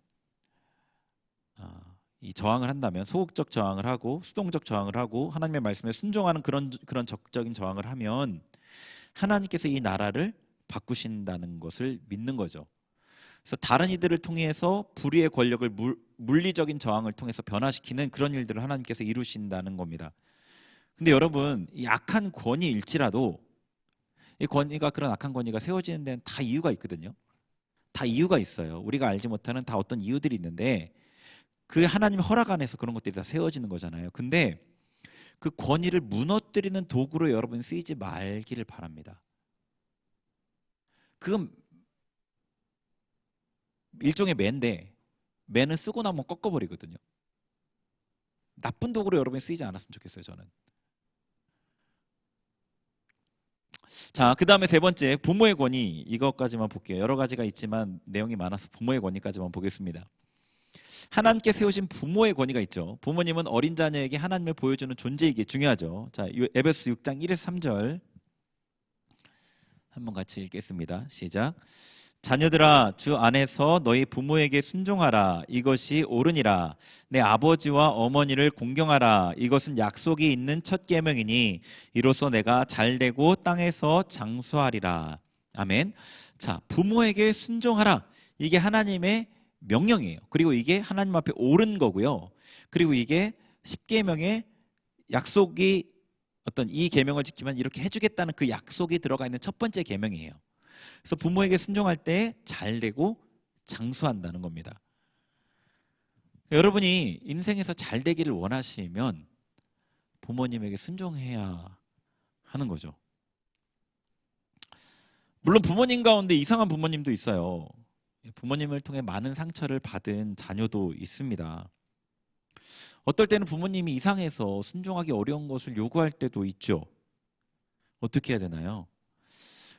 한다면 소극적 저항을 하고 수동적 저항을 하고 하나님의 말씀에 순종하는 그런 적극적인 저항을 하면 하나님께서 이 나라를 바꾸신다는 것을 믿는 거죠. 그래서 다른 이들을 통해서 불의의 권력을 물리적인 저항을 통해서 변화시키는 그런 일들을 하나님께서 이루신다는 겁니다. 근데 여러분, 이 악한 권위일지라도 이 권위가 그런 악한 권위가 세워지는 데는 다 이유가 있거든요. 다 이유가 있어요. 우리가 알지 못하는 다 어떤 이유들이 있는데 그 하나님 허락 안에서 그런 것들이 다 세워지는 거잖아요. 근데 그 권위를 무너뜨리는 도구로 여러분 쓰이지 말기를 바랍니다. 그건 일종의 매인데 매는 쓰고 나면 꺾어버리거든요. 나쁜 도구로 여러분이 쓰이지 않았으면 좋겠어요. 저는. 자, 그 다음에 세 번째 부모의 권위. 이것까지만 볼게요. 여러 가지가 있지만 내용이 많아서 부모의 권위까지만 보겠습니다. 하나님께 세우신 부모의 권위가 있죠. 부모님은 어린 자녀에게 하나님을 보여주는 존재이기 중요하죠. 자, 에베소 6장 1에서 3절 한번 같이 읽겠습니다. 시작. 자녀들아 주 안에서 너희 부모에게 순종하라. 이것이 옳으니라. 내 아버지와 어머니를 공경하라. 이것은 약속이 있는 첫 계명이니 이로써 내가 잘되고 땅에서 장수하리라. 아멘. 자, 부모에게 순종하라. 이게 하나님의 명령이에요. 그리고 이게 하나님 앞에 옳은 거고요. 그리고 이게 10계명의 약속이 어떤 이 계명을 지키면 이렇게 해주겠다는 그 약속이 들어가 있는 첫 번째 계명이에요. 그래서 부모에게 순종할 때 잘되고 장수한다는 겁니다. 여러분이 인생에서 잘되기를 원하시면 부모님에게 순종해야 하는 거죠. 물론 부모님 가운데 이상한 부모님도 있어요. 부모님을 통해 많은 상처를 받은 자녀도 있습니다. 어떨 때는 부모님이 이상해서 순종하기 어려운 것을 요구할 때도 있죠. 어떻게 해야 되나요?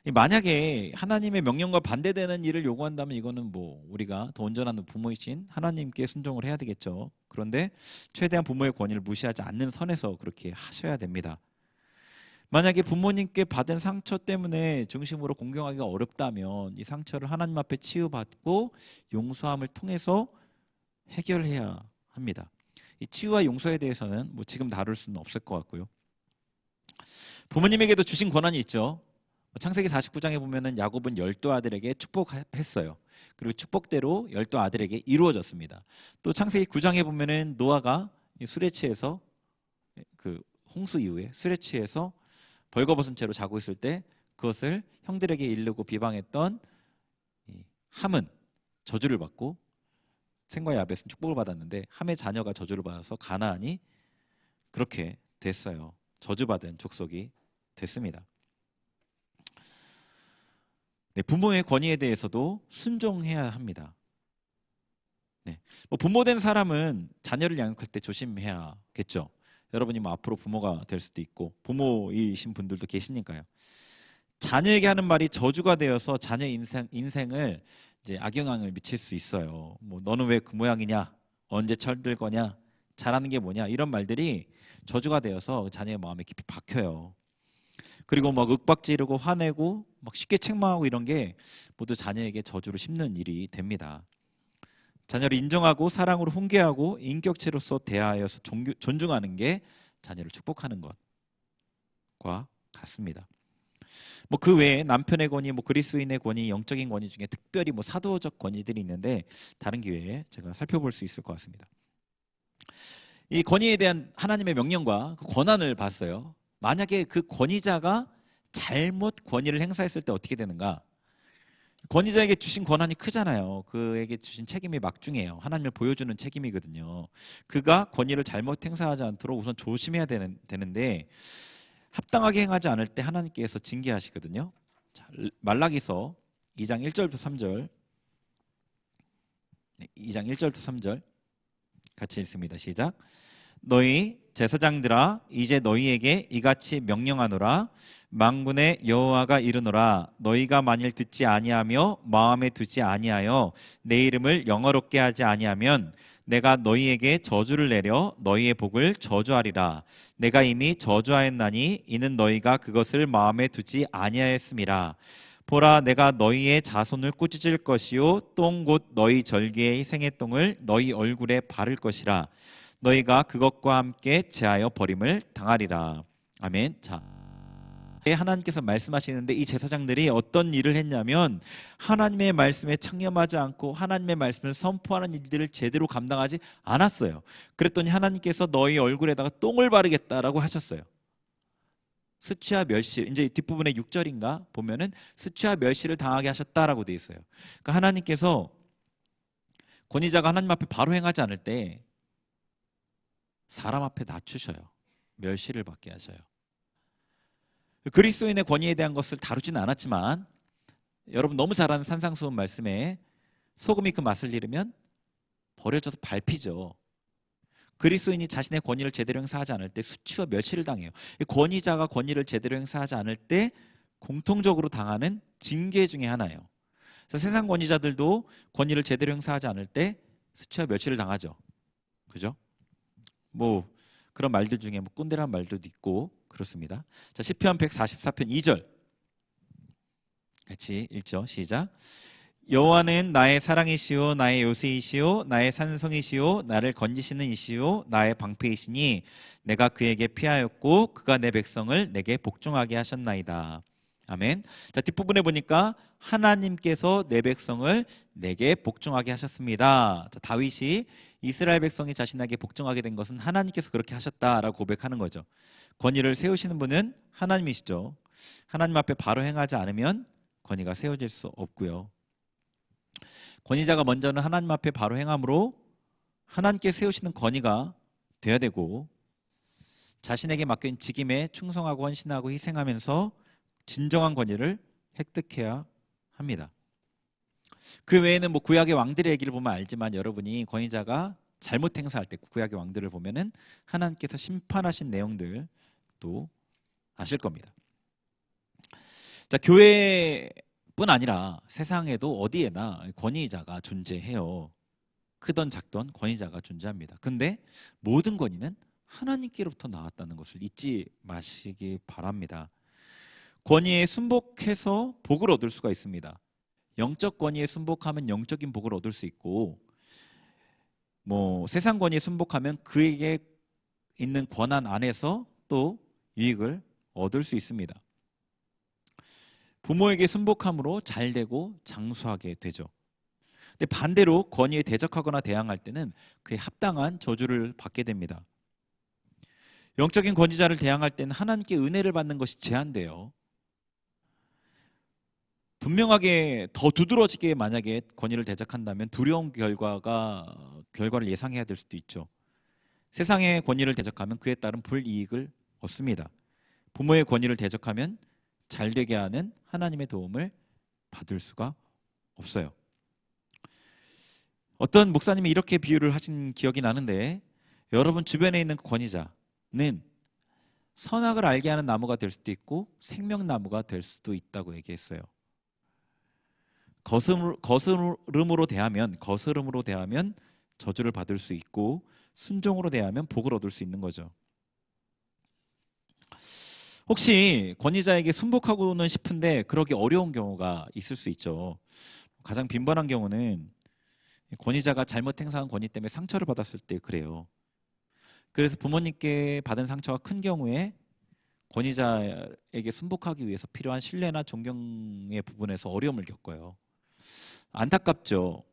만약에 하나님의 명령과 반대되는 일을 요구한다면 이거는 뭐 우리가 더 온전한 부모이신 하나님께 순종을 해야 되겠죠. 그런데 최대한 부모의 권위를 무시하지 않는 선에서 그렇게 하셔야 됩니다. 만약에 부모님께 받은 상처 때문에 중심으로 공경하기가 어렵다면 이 상처를 하나님 앞에 치유받고 용서함을 통해서 해결해야 합니다. 이 치유와 용서에 대해서는 뭐 지금 다룰 수는 없을 것 같고요. 부모님에게도 주신 권한이 있죠. 창세기 49장에 보면은 야곱은 12 아들에게 축복했어요. 그리고 축복대로 12 아들에게 이루어졌습니다. 또 창세기 9장에 보면은 노아가 술에 취해서 그 홍수 이후에 술에 취해서 벌거벗은 채로 자고 있을 때 그것을 형들에게 이르고 비방했던 함은 저주를 받고 셈과 야벳은 축복을 받았는데 함의 자녀가 저주를 받아서 가나안이 그렇게 됐어요. 저주받은 족속이 됐습니다. 네, 부모의 권위에 대해서도 순종해야 합니다. 네, 뭐 부모된 사람은 자녀를 양육할 때 조심해야겠죠. 여러분이 뭐 앞으로 부모가 될 수도 있고 부모이신 분들도 계시니까요. 자녀에게 하는 말이 저주가 되어서 자녀 인생을 이제 악영향을 미칠 수 있어요. 뭐 너는 왜 그 모양이냐, 언제 철들 거냐, 잘하는 게 뭐냐 이런 말들이 저주가 되어서 자녀의 마음에 깊이 박혀요. 그리고 막 윽박지르고 화내고 막 쉽게 책망하고 이런 게 모두 자녀에게 저주를 심는 일이 됩니다. 자녀를 인정하고 사랑으로 훈계하고 인격체로서 대하여서 존중하는 게 자녀를 축복하는 것과 같습니다. 뭐 그 외에 남편의 권위, 뭐 그리스도인의 권위, 영적인 권위 중에 특별히 뭐 사도적 권위들이 있는데 다른 기회에 제가 살펴볼 수 있을 것 같습니다. 이 권위에 대한 하나님의 명령과 그 권한을 봤어요. 만약에 그 권위자가 잘못 권위를 행사했을 때 어떻게 되는가? 권위자에게 주신 권한이 크잖아요. 그에게 주신 책임이 막중해요. 하나님을 보여주는 책임이거든요. 그가 권위를 잘못 행사하지 않도록 우선 조심해야 되는데 합당하게 행하지 않을 때 하나님께서 징계하시거든요. 자, 말라기서 2장 1절부터 3절 2장 1절부터 3절 같이 읽습니다. 시작. 너희 제사장들아 이제 너희에게 이같이 명령하노라. 만군의 여호와가 이르노라. 너희가 만일 듣지 아니하며 마음에 두지 아니하여 내 이름을 영어롭게 하지 아니하면 내가 너희에게 저주를 내려 너희의 복을 저주하리라. 내가 이미 저주하였나니 이는 너희가 그것을 마음에 두지 아니하였음이라. 보라, 내가 너희의 자손을 꾸짖을 것이요 똥 곧 너희 절기의 희생의 똥을 너희 얼굴에 바를 것이라. 너희가 그것과 함께 제하여 버림을 당하리라. 아멘. 자, 하나님께서 말씀하시는데 이 제사장들이 어떤 일을 했냐면 하나님의 말씀에 창념하지 않고 하나님의 말씀을 선포하는 일들을 제대로 감당하지 않았어요. 그랬더니 하나님께서 너희 얼굴에다가 똥을 바르겠다라고 하셨어요. 수치와 멸시, 이제 뒷부분에 6절인가 보면은 수치와 멸시를 당하게 하셨다라고 되어 있어요. 그러니까 하나님께서 권위자가 하나님 앞에 바로 행하지 않을 때 사람 앞에 낮추셔요. 멸시를 받게 하셔요. 그리스도인의 권위에 대한 것을 다루지는 않았지만 여러분 너무 잘 아는 산상수훈 말씀에 소금이 그 맛을 잃으면 버려져서 밟히죠. 그리스도인이 자신의 권위를 제대로 행사하지 않을 때 수치와 멸시를 당해요. 권위자가 권위를 제대로 행사하지 않을 때 공통적으로 당하는 징계 중에 하나예요. 그래서 세상 권위자들도 권위를 제대로 행사하지 않을 때 수치와 멸시를 당하죠. 그죠? 뭐 그런 말들 중에 뭐 꼰대란 말도 있고 그렇습니다. 자, 시편 144편 2절 같이 읽죠. 시작. 여호와는 나의 사랑이시오 나의 요새이시오 나의 산성이시오 나를 건지시는 이시오 나의 방패이시니 내가 그에게 피하였고 그가 내 백성을 내게 복종하게 하셨나이다. 아멘. 자, 뒷부분에 보니까 하나님께서 내 백성을 내게 복종하게 하셨습니다. 자, 다윗이 이스라엘 백성이 자신에게 복종하게 된 것은 하나님께서 그렇게 하셨다라고 고백하는 거죠. 권위를 세우시는 분은 하나님이시죠. 하나님 앞에 바로 행하지 않으면 권위가 세워질 수 없고요. 권위자가 먼저는 하나님 앞에 바로 행함으로 하나님께 세우시는 권위가 돼야 되고 자신에게 맡긴 직임에 충성하고 헌신하고 희생하면서 진정한 권위를 획득해야 합니다. 그 외에는 뭐 구약의 왕들의 얘기를 보면 알지만 여러분이 권위자가 잘못 행사할 때 구약의 왕들을 보면은 하나님께서 심판하신 내용들도 아실 겁니다. 자, 교회뿐 아니라 세상에도 어디에나 권위자가 존재해요. 크던 작던 권위자가 존재합니다. 근데 모든 권위는 하나님께로부터 나왔다는 것을 잊지 마시기 바랍니다. 권위에 순복해서 복을 얻을 수가 있습니다. 영적 권위에 순복하면 영적인 복을 얻을 수 있고, 세상 권위에 순복하면 그에게 있는 권한 안에서 또 유익을 얻을 수 있습니다. 부모에게 순복함으로 잘되고 장수하게 되죠. 근데 반대로 권위에 대적하거나 대항할 때는 그에 합당한 저주를 받게 됩니다. 영적인 권위자를 대항할 때는 하나님께 은혜를 받는 것이 제한돼요. 분명하게 더 두드러지게 만약에 권위를 대적한다면 두려운 결과를 예상해야 될 수도 있죠. 세상의 권위를 대적하면 그에 따른 불이익을 얻습니다. 부모의 권위를 대적하면 잘되게 하는 하나님의 도움을 받을 수가 없어요. 어떤 목사님이 이렇게 비유를 하신 기억이 나는데, 여러분 주변에 있는 권위자는 선악을 알게 하는 나무가 될 수도 있고 생명나무가 될 수도 있다고 얘기했어요. 거스름으로 대하면 저주를 받을 수 있고, 순종으로 대하면 복을 얻을 수 있는 거죠. 혹시 권위자에게 순복하고는 싶은데 그러기 어려운 경우가 있을 수 있죠. 가장 빈번한 경우는 권위자가 잘못 행사한 권위 때문에 상처를 받았을 때 그래요. 그래서 부모님께 받은 상처가 큰 경우에 권위자에게 순복하기 위해서 필요한 신뢰나 존경의 부분에서 어려움을 겪어요. 안타깝죠.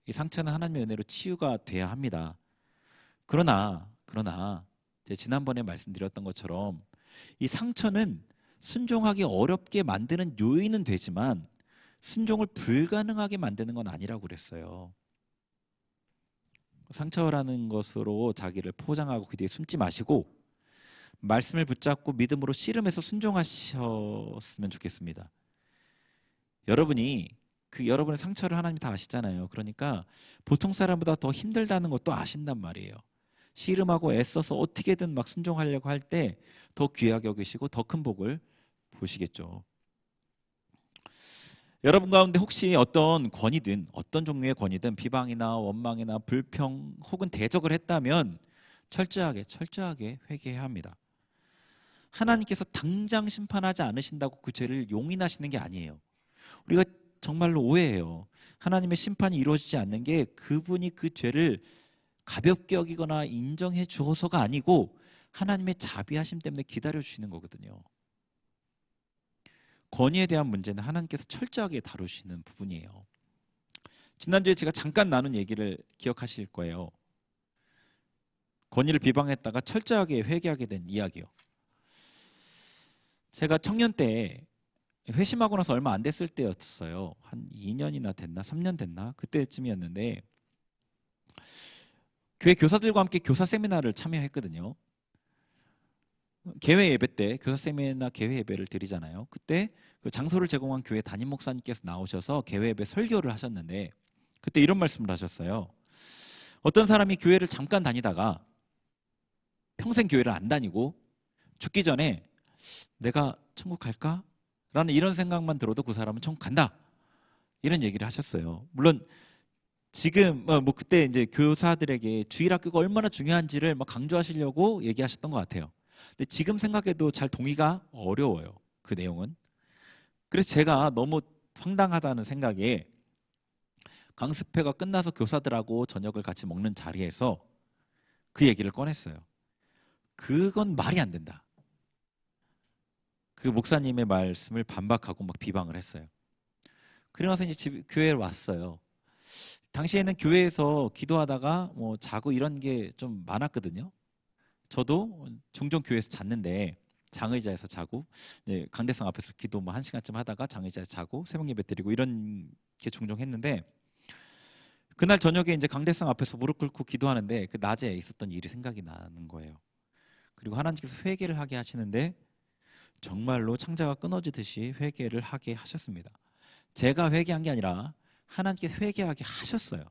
이 상처는 하나님의 은혜로 치유가 돼야 합니다. 그러나 제가 지난번에 말씀드렸던 것처럼 이 상처는 순종하기 어렵게 만드는 요인은 되지만 순종을 불가능하게 만드는 건 아니라고 그랬어요. 상처라는 것으로 자기를 포장하고 그 뒤에 숨지 마시고 말씀을 붙잡고 믿음으로 씨름해서 순종하셨으면 좋겠습니다. 여러분의 상처를 하나님이 다 아시잖아요. 그러니까 보통 사람보다 더 힘들다는 것도 아신단 말이에요. 씨름하고 애써서 어떻게든 막 순종하려고 할 때 더 귀하게 여기시고 더 큰 복을 보시겠죠. 여러분 가운데 혹시 어떤 권위든 어떤 종류의 권위든 비방이나 원망이나 불평 혹은 대적을 했다면 철저하게 회개해야 합니다. 하나님께서 당장 심판하지 않으신다고 그 죄를 용인하시는 게 아니에요. 우리가 정말로 오해해요. 하나님의 심판이 이루어지지 않는 게 그분이 그 죄를 가볍게 여기거나 인정해 주어서가 아니고 하나님의 자비하심 때문에 기다려 주시는 거거든요. 권위에 대한 문제는 하나님께서 철저하게 다루시는 부분이에요. 지난주에 제가 잠깐 나눈 얘기를 기억하실 거예요. 권위를 비방했다가 철저하게 회개하게 된 이야기요. 제가 청년 때 회심하고 나서 얼마 안 됐을 때였어요. 한 2년이나 됐나 3년 됐나 그때쯤이었는데 교회 교사들과 함께 교사 세미나를 참여했거든요. 개회 예배 때 교사 세미나 개회 예배를 드리잖아요. 그때 그 장소를 제공한 교회 담임 목사님께서 나오셔서 개회 예배 설교를 하셨는데 그때 이런 말씀을 하셨어요. 어떤 사람이 교회를 잠깐 다니다가 평생 교회를 안 다니고 죽기 전에 내가 천국 갈까? 라는 이런 생각만 들어도 그 사람은 천국 간다. 이런 얘기를 하셨어요. 물론 지금 그때 이제 교사들에게 주일학교가 얼마나 중요한지를 막 강조하시려고 얘기하셨던 것 같아요. 근데 지금 생각해도 잘 동의가 어려워요. 그 내용은. 그래서 제가 너무 황당하다는 생각에 강습회가 끝나서 교사들하고 저녁을 같이 먹는 자리에서 그 얘기를 꺼냈어요. 그건 말이 안 된다. 그 목사님의 말씀을 반박하고 막 비방을 했어요. 그러고서 이제 교회에 왔어요. 당시에는 교회에서 기도하다가 자고 이런 게 좀 많았거든요. 저도 종종 교회에서 잤는데 장의자에서 자고 강대상 앞에서 기도 1시간쯤 하다가 장의자에서 자고 새벽 예배 드리고 이런 게 종종 했는데 그날 저녁에 이제 강대상 앞에서 무릎 꿇고 기도하는데 그 낮에 있었던 일이 생각이 나는 거예요. 그리고 하나님께서 회개를 하게 하시는데 정말로 창자가 끊어지듯이 회개를 하게 하셨습니다. 제가 회개한 게 아니라 하나님께서 회개하게 하셨어요.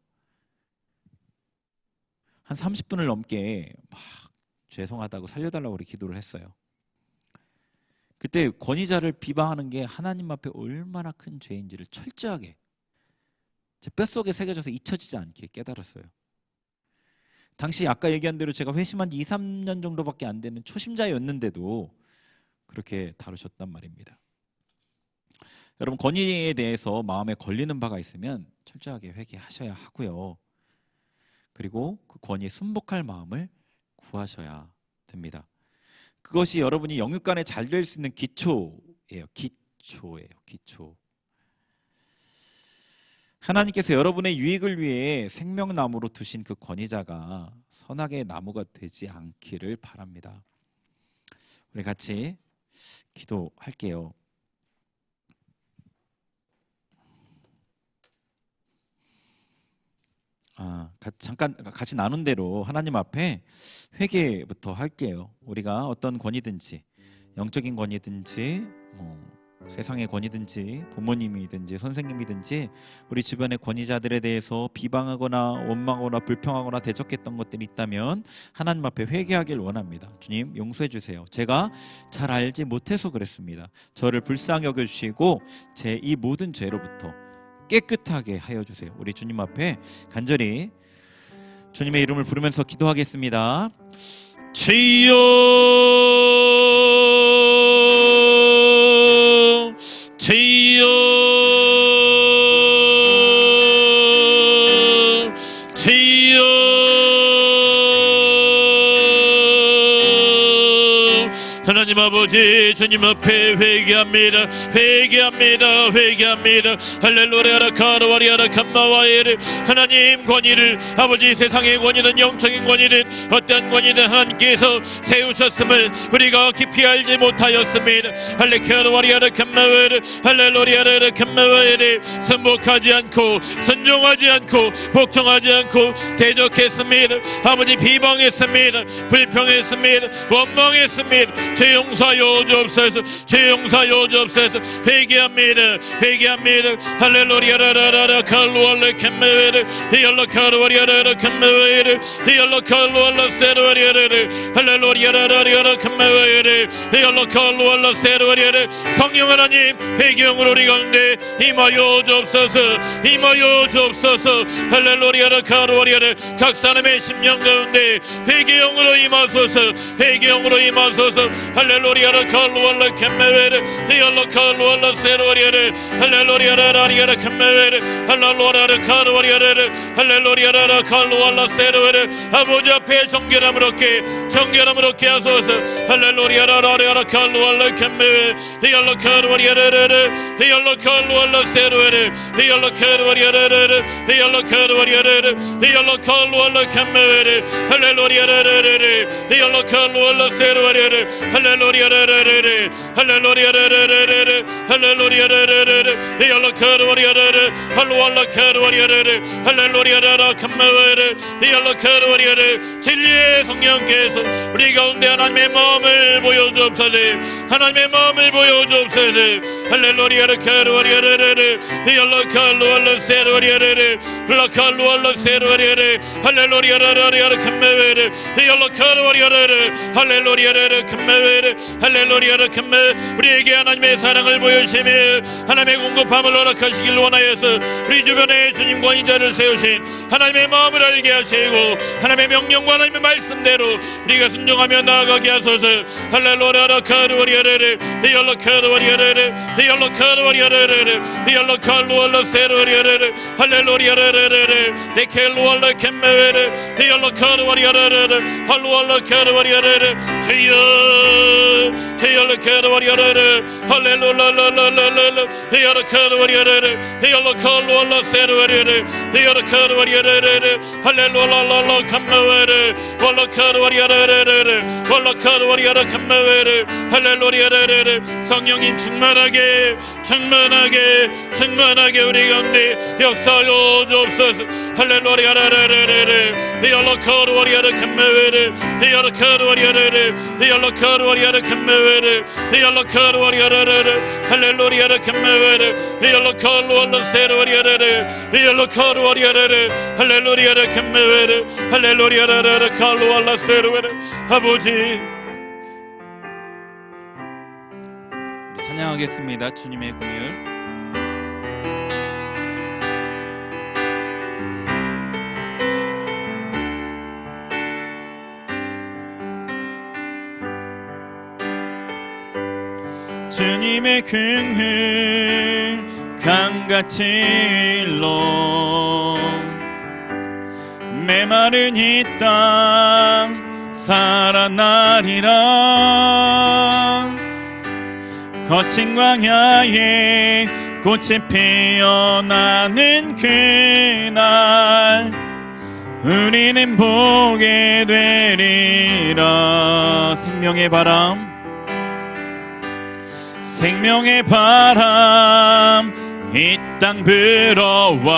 한 30분을 넘게 막 죄송하다고 살려달라고 우리 기도를 했어요. 그때 권위자를 비방하는 게 하나님 앞에 얼마나 큰 죄인지를 철저하게 제 뼛속에 새겨져서 잊혀지지 않게 깨달았어요. 당시 아까 얘기한 대로 제가 회심한 지 2, 3년 정도밖에 안 되는 초심자였는데도 그렇게 다루셨단 말입니다. 여러분, 권위에 대해서 마음에 걸리는 바가 있으면 철저하게 회개하셔야 하고요. 그리고 그 권위에 순복할 마음을 구하셔야 됩니다. 그것이 여러분이 영육간에 잘 될 수 있는 기초예요. 기초. 하나님께서 여러분의 유익을 위해 생명나무로 두신 그 권위자가 선악의 나무가 되지 않기를 바랍니다. 우리 같이 기도할게요. 잠깐 같이 나눈 대로 하나님 앞에 회개부터 할게요. 우리가 어떤 권위든지, 영적인 권위든지 세상의 권위든지, 부모님이든지 선생님이든지 우리 주변의 권위자들에 대해서 비방하거나 원망하거나 불평하거나 대적했던 것들이 있다면 하나님 앞에 회개하길 원합니다. 주님, 용서해 주세요. 제가 잘 알지 못해서 그랬습니다. 저를 불쌍히 여겨주시고 제 이 모든 죄로부터 깨끗하게 하여 주세요. 우리 주님 앞에 간절히 주님의 이름을 부르면서 기도하겠습니다. 주여, 주여, 주여, 하나님 아버지, 주님 앞에 회개합니다. 할렐루야 카르와리아라 캄마와에르. 하나님 권위를, 아버지 세상의 권위든 영적인 권위든 어떤 권위든 하나님께서 세우셨음을 우리가 깊이 알지 못하였습니다. 할렐루야 캄마와에르, 할렐루야 캄마와에르. 순복하지 않고 순종하지 않고 복종하지 않고 대적했습니다. 아버지 비방했습니다. 불평했습니다. 원망했습니다. 죄 용서하여 주옵소서. 죄 용서하여 주옵소서. 회개합니다. 할렐루야 칼루알레 캔메웨르 히알라 카르와리아라 캔메웨르 히알라 칼루알라 세르와리아르 할렐루야 캔메웨르 히알라 칼루알라 세르와리아르. 성령 하나님, 회개형으로 우리 가운데 임하여 주옵소서. 할렐루야 카르와리아르. 각 사람의 심령 가운데 회개형으로 임하소서. 할렐루야 칼루알라 캔메웨르 히알라 칼루알라 세르와리아르 할렐루야 라리아라 캔메웨르 할렐루야 카르와리아르 할렐루야 칼루알라 세르웨르. 아버지 앞에 정결함을 얻게 하소서. 할렐루야 라리아라 칼루알라 캔메웨 히알라 카르와리아르 히알라 칼루알라 세르웨르 히알라 카르와리아르 히알라 카르와리아르 히알라 칼루알라 캔메웨르 할렐루야 라리아르 히알라 칼루알라 세르웨르 할렐루야 라리아르 할렐루야 히알라 카르와리아르 할루알라 카르와리아르 할렐루야 라라 캄마웨르 히알라 카르와리아르. 진리의 성령께서 우리 가운데 하나님의 마음을 보여주옵소서. 할렐루야 카르와리아르 히알라 칼루알라 세르와리아르 할라칼루알라 세르와리아르 할렐루야 라리아르 캄마웨르 히알라 카르와리아르 할렐루야 캄마웨르 할렐루야 캄마. 우리에게 하나님의 사랑을 보여주시며 하나님의 공급함을 허락하시길 원하여서 우리 주변에 주님 권위자를 세우신 하나님의 마음을 알게 하시고 하나님의 명령과 하나님의 말씀대로 우리가 순종하며 나아가게 하소서. 할렐루야 카르와리아르 히알라 카르와리아르 히알라 카르와리아르 히알라 칼루알라 세르와리아르 할렐루야 네켈루알라 캔메웨르 히알라 카르와리아르 할루알라 카르와리아르. 히알라 카르와리아르 할렐루야 히알라 카르와리아르 히알라 칼루알라 세르와리아르 히알라 카르와리아르 할렐루야 캄메웨르 할라 카르와리아르 할라 카르와리아르 캄메웨르 할렐루야. 성령님 충만하게 우리 가운데 역사하여 주옵소서. 할렐루야 히알라 카르와리아르 캄메웨르 히알라 카르와리아르 히알라 카르와리아르 캄메웨르 히알라 카르와리아르 할렐루야 캄메웨르 히알라 칼루알라 세르와리아르 히알라 카르와리아르 할렐루야 캄메웨르 할렐루야 칼루알라 세르웨르. 아버지, 찬양하겠습니다. 주님의 공의를. 주님의 긍휼 강같이 일러 메마른 이 땅 살아나리라. 거친 광야에 꽃이 피어나는 그날 우리는 보게 되리라. 생명의 바람 이 땅 불어와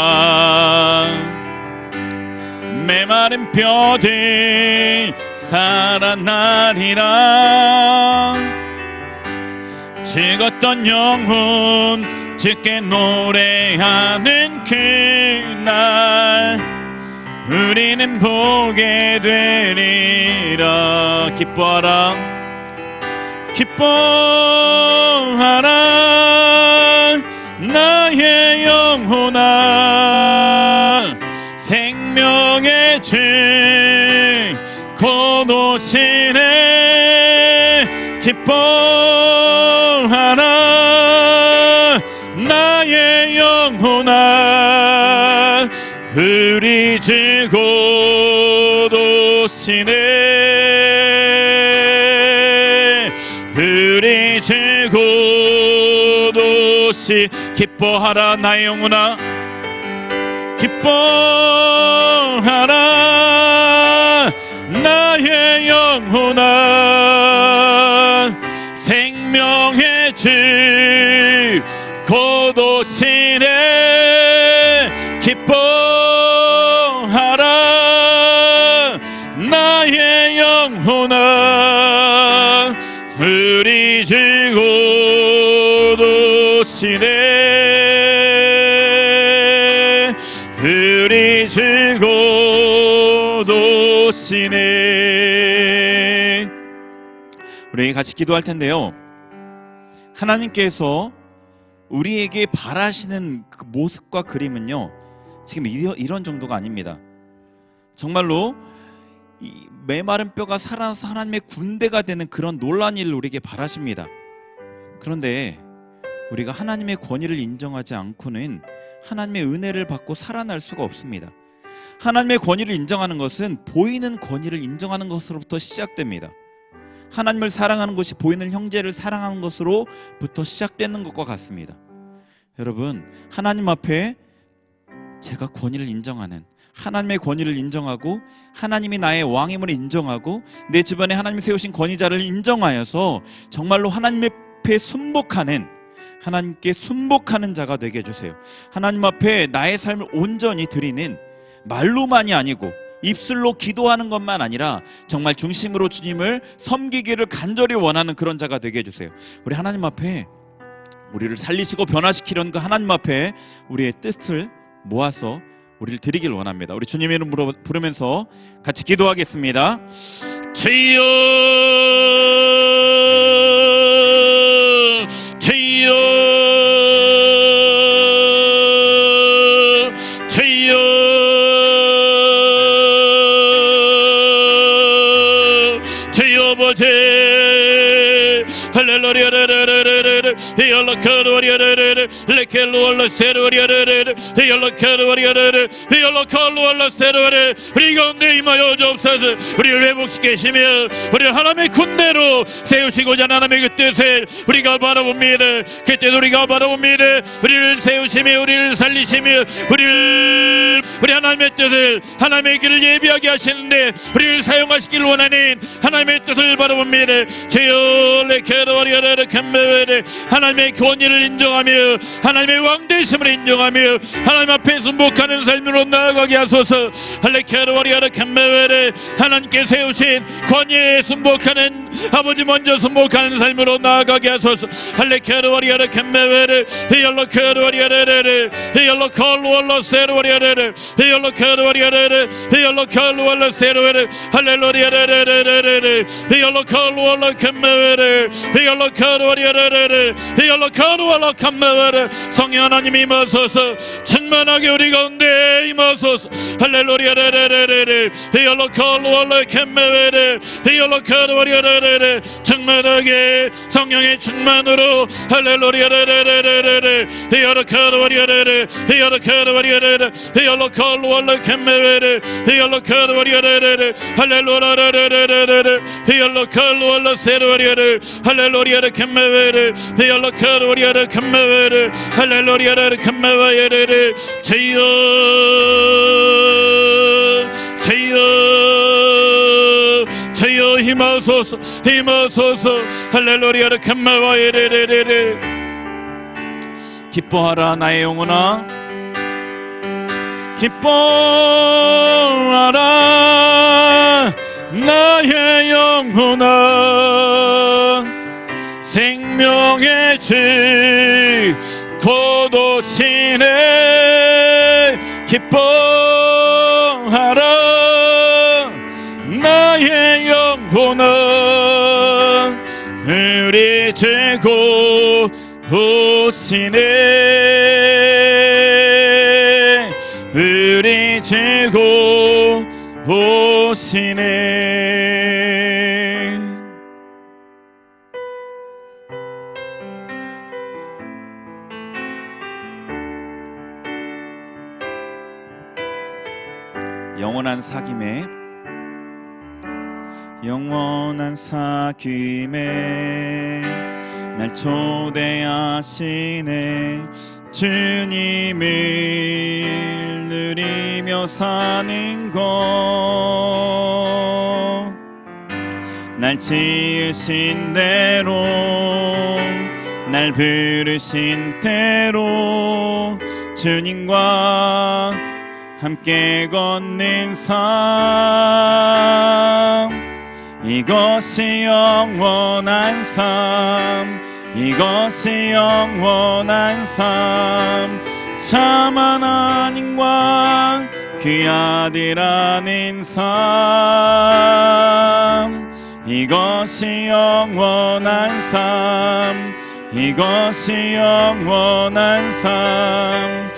메마른 뼈들 살아나리라. 죽었던 영혼 주께 노래하는 그날 우리는 보게 되리라. 기뻐하라 나의 영혼아. 생명의 주 곧 오시네. 기뻐하라 나의 영혼아. 우리 주 곧 오시네. 우리 주 곧 오시. 기뻐하라 나의 영혼아. 기뻐하라 나의 영혼아. 생명의 주 곧 오시네. 기뻐하라 나의 영혼아. 우리 주 곧 오시네. 우리 주 곧 오시네. 우리 같이 기도할 텐데요, 하나님께서 우리에게 바라시는 그 모습과 그림은요 지금 이런 정도가 아닙니다. 정말로 이 메마른 뼈가 살아나서 하나님의 군대가 되는 그런 놀라운 일을 우리에게 바라십니다. 그런데 우리가 하나님의 권위를 인정하지 않고는 하나님의 은혜를 받고 살아날 수가 없습니다. 하나님의 권위를 인정하는 것은 보이는 권위를 인정하는 것으로부터 시작됩니다. 하나님을 사랑하는 것이 보이는 형제를 사랑하는 것으로부터 시작되는 것과 같습니다. 여러분, 하나님 앞에 제가 권위를 인정하는, 하나님의 권위를 인정하고 하나님이 나의 왕임을 인정하고 내 주변에 하나님이 세우신 권위자를 인정하여서 정말로 하나님 앞에 순복하는, 하나님께 순복하는 자가 되게 해주세요. 하나님 앞에 나의 삶을 온전히 드리는, 말로만이 아니고 입술로 기도하는 것만 아니라 정말 중심으로 주님을 섬기기를 간절히 원하는 그런 자가 되게 해주세요. 우리 하나님 앞에 우리를 살리시고 변화시키려는 그 하나님 앞에 우리의 뜻을 모아서 우리를 드리길 원합니다. 우리 주님의 이름으로 부르면서 같이 기도하겠습니다. 주여 주여 주여 주여 아버지 할렐루야 우리 가운데 임하여 주옵소서. 우리를 회복시키시며 우리를 하나님의 군대로 세우시고자 하는 하나님의 그 뜻을 우리가 바라봅니다. 그때 우리가 바라봅니다. 우리를 세우시며 우리를 살리시며 우리 하나님의 뜻을, 하나님의 길을 예비하게 하시는데 우리를 사용하시기를 원하는 하나님의 뜻을 바라봅니다. 주여 하나님의 권위를 인정하며 하나님의 왕되심을 인정하며 하나님 앞에 순복하는 삶으로 나아가게 하소서. 하나님께 세우신 권위에 순복하는, 아버지 먼저 순복하는 삶으로 나아가게 하소서. 레레레레레 히얼로카루알라 캄메베레 성령 하나님 임하소서 충만하게 우리 가운데 임하소서 할렐루야 레레레레레 히얼로카루알라 캄메베레 히얼로카루알레레레 충만하게 성령의 충만으로 할렐루야 레레레레레 히얼로카루알레레레 히얼로카루알레레레 히얼로카루알라 캄메베레 히얼로카루알레레레 할렐루야 레레레레레 히얼로카루알라 세르와리아레 할렐루야 캄메베레 히얼로카루알레레 캄메베레 할렐루야 캄메베레 제여 제여 힘하소서 힘하소서 할렐루야 캄메베레레레 기뻐하라 나의 영혼아 기뻐하라 나의 영혼아 생명의 주 고도시네 기뻐하라 나의 영혼아 우리 주 고도시네 우리 주 고도시네 영원한 사귐에 영원한 사귐에 날 초대하시네 주님을 누리며 사는 것 날 지으신 대로 날 부르신 대로 주님과 함께 걷는 삶 이것이 영원한 삶 이것이 영원한 삶 참 하나님과 그 아들 아는 삶 이것이 영원한 삶 이것이 영원한 삶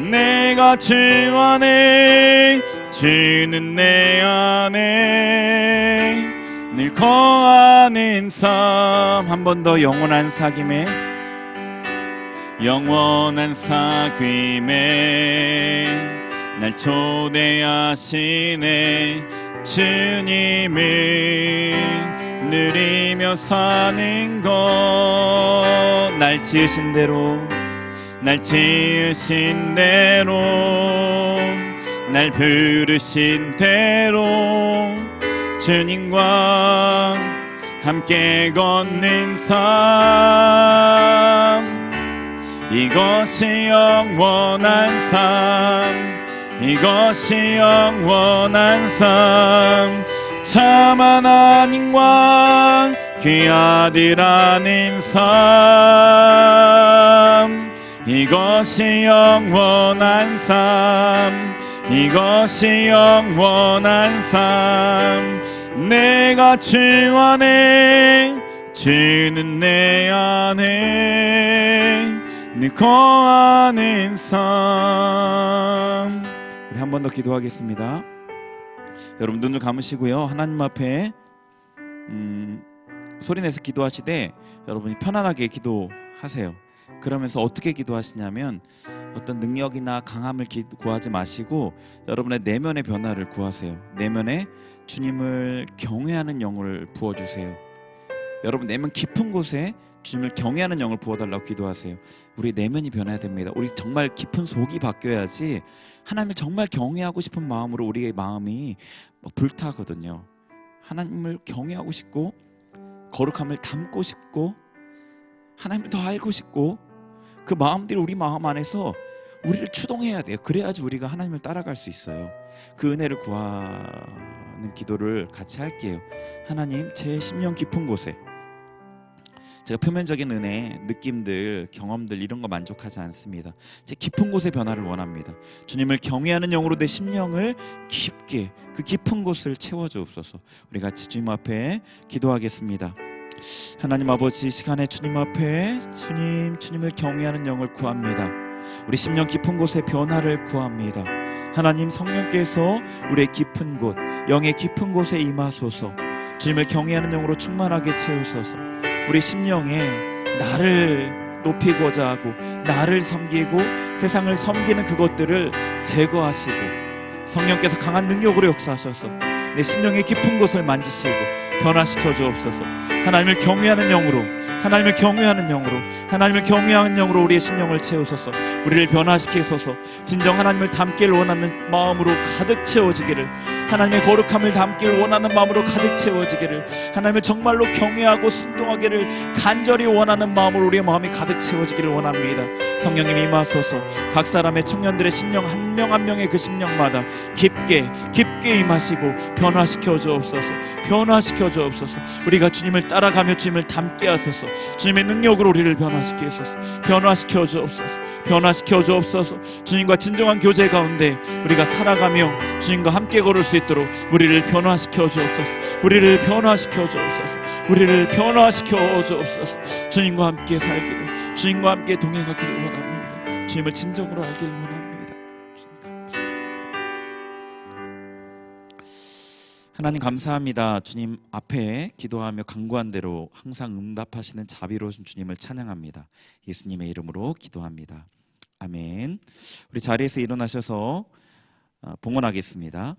내가 주 안에 주는 내 안에 늘 거하는 삶 한 번 더 영원한 사귐에 영원한 사귐에 날 초대하시네 주님을 누리며 사는 것 날 지으신 대로 날 지으신 대로 날 부르신 대로 주님과 함께 걷는 삶 이것이 영원한 삶 이것이 영원한 삶 참 하나님과 그 아들 아는 삶 이것이 영원한 삶 이것이 영원한 삶 내가 주 안에 주는 내 안에 늘 거하는 삶 우리 한 번 더 기도하겠습니다. 여러분 눈을 감으시고요 하나님 앞에 소리내서 기도하시되 여러분이 편안하게 기도하세요. 그러면서 어떻게 기도하시냐면 어떤 능력이나 강함을 구하지 마시고 여러분의 내면의 변화를 구하세요. 내면에 주님을 경외하는 영을 부어주세요. 여러분 내면 깊은 곳에 주님을 경외하는 영을 부어달라고 기도하세요. 우리 내면이 변해야 됩니다. 우리 정말 깊은 속이 바뀌어야지 하나님을 정말 경외하고 싶은 마음으로 우리의 마음이 불타거든요. 하나님을 경외하고 싶고 거룩함을 담고 싶고 하나님을 더 알고 싶고 그 마음들이 우리 마음 안에서 우리를 추동해야 돼요. 그래야지 우리가 하나님을 따라갈 수 있어요. 그 은혜를 구하는 기도를 같이 할게요. 하나님 제 심령 깊은 곳에 제가 표면적인 은혜, 느낌들, 경험들 이런 거 만족하지 않습니다. 제 깊은 곳의 변화를 원합니다. 주님을 경외하는 영으로 내 심령을 깊게 그 깊은 곳을 채워주옵소서. 우리 같이 주님 앞에 기도하겠습니다. 하나님 아버지, 시간에 주님 앞에 주님을 경외하는 영을 구합니다. 우리 심령 깊은 곳에 변화를 구합니다. 하나님, 성령께서 우리의 깊은 곳, 영의 깊은 곳에 임하소서. 주님을 경외하는 영으로 충만하게 채우소서. 우리 심령에 나를 높이고자 하고 나를 섬기고 세상을 섬기는 그것들을 제거하시고 성령께서 강한 능력으로 역사하셔서 내 심령의 깊은 곳을 만지시고 변화시켜 주옵소서. 하나님을 경외하는 영으로, 하나님을 경외하는 영으로, 하나님을 경외하는 영으로 우리의 심령을 채우소서. 우리를 변화시키소서. 진정 하나님을 닮기를 원하는 마음으로 가득 채워지기를, 하나님의 거룩함을 닮기를 원하는 마음으로 가득 채워지기를, 하나님을 정말로 경외하고 순종하기를 간절히 원하는 마음으로 우리의 마음이 가득 채워지기를 원합니다. 성령님 임하소서. 각 사람의 청년들의 심령 한 명 한 명의 그 심령마다 깊게 임하시고 변화시켜 주옵소서. 변화시켜 주옵소서. 우리가 주님을 따라가며 주님을 닮게 하소서. 주님의 능력으로 우리를 변화시키소서. 변화시켜 주옵소서. 변화시켜 주옵소서. 주님과 진정한 교제 가운데 우리가 살아가며 주님과 함께 걸을 수 있도록 우리를 변화시켜 주옵소서. 우리를 변화시켜 주옵소서. 우리를 변화시켜 주옵소서. 주님과 함께 살기를, 주님과 함께 동행하기를 원합니다. 주님을 진정으로 알기를 원합니다. 하나님 감사합니다. 주님 앞에 기도하며 간구한 대로 항상 응답하시는 자비로우신 주님을 찬양합니다. 예수님의 이름으로 기도합니다. 아멘. 우리 자리에서 일어나셔서 봉헌하겠습니다.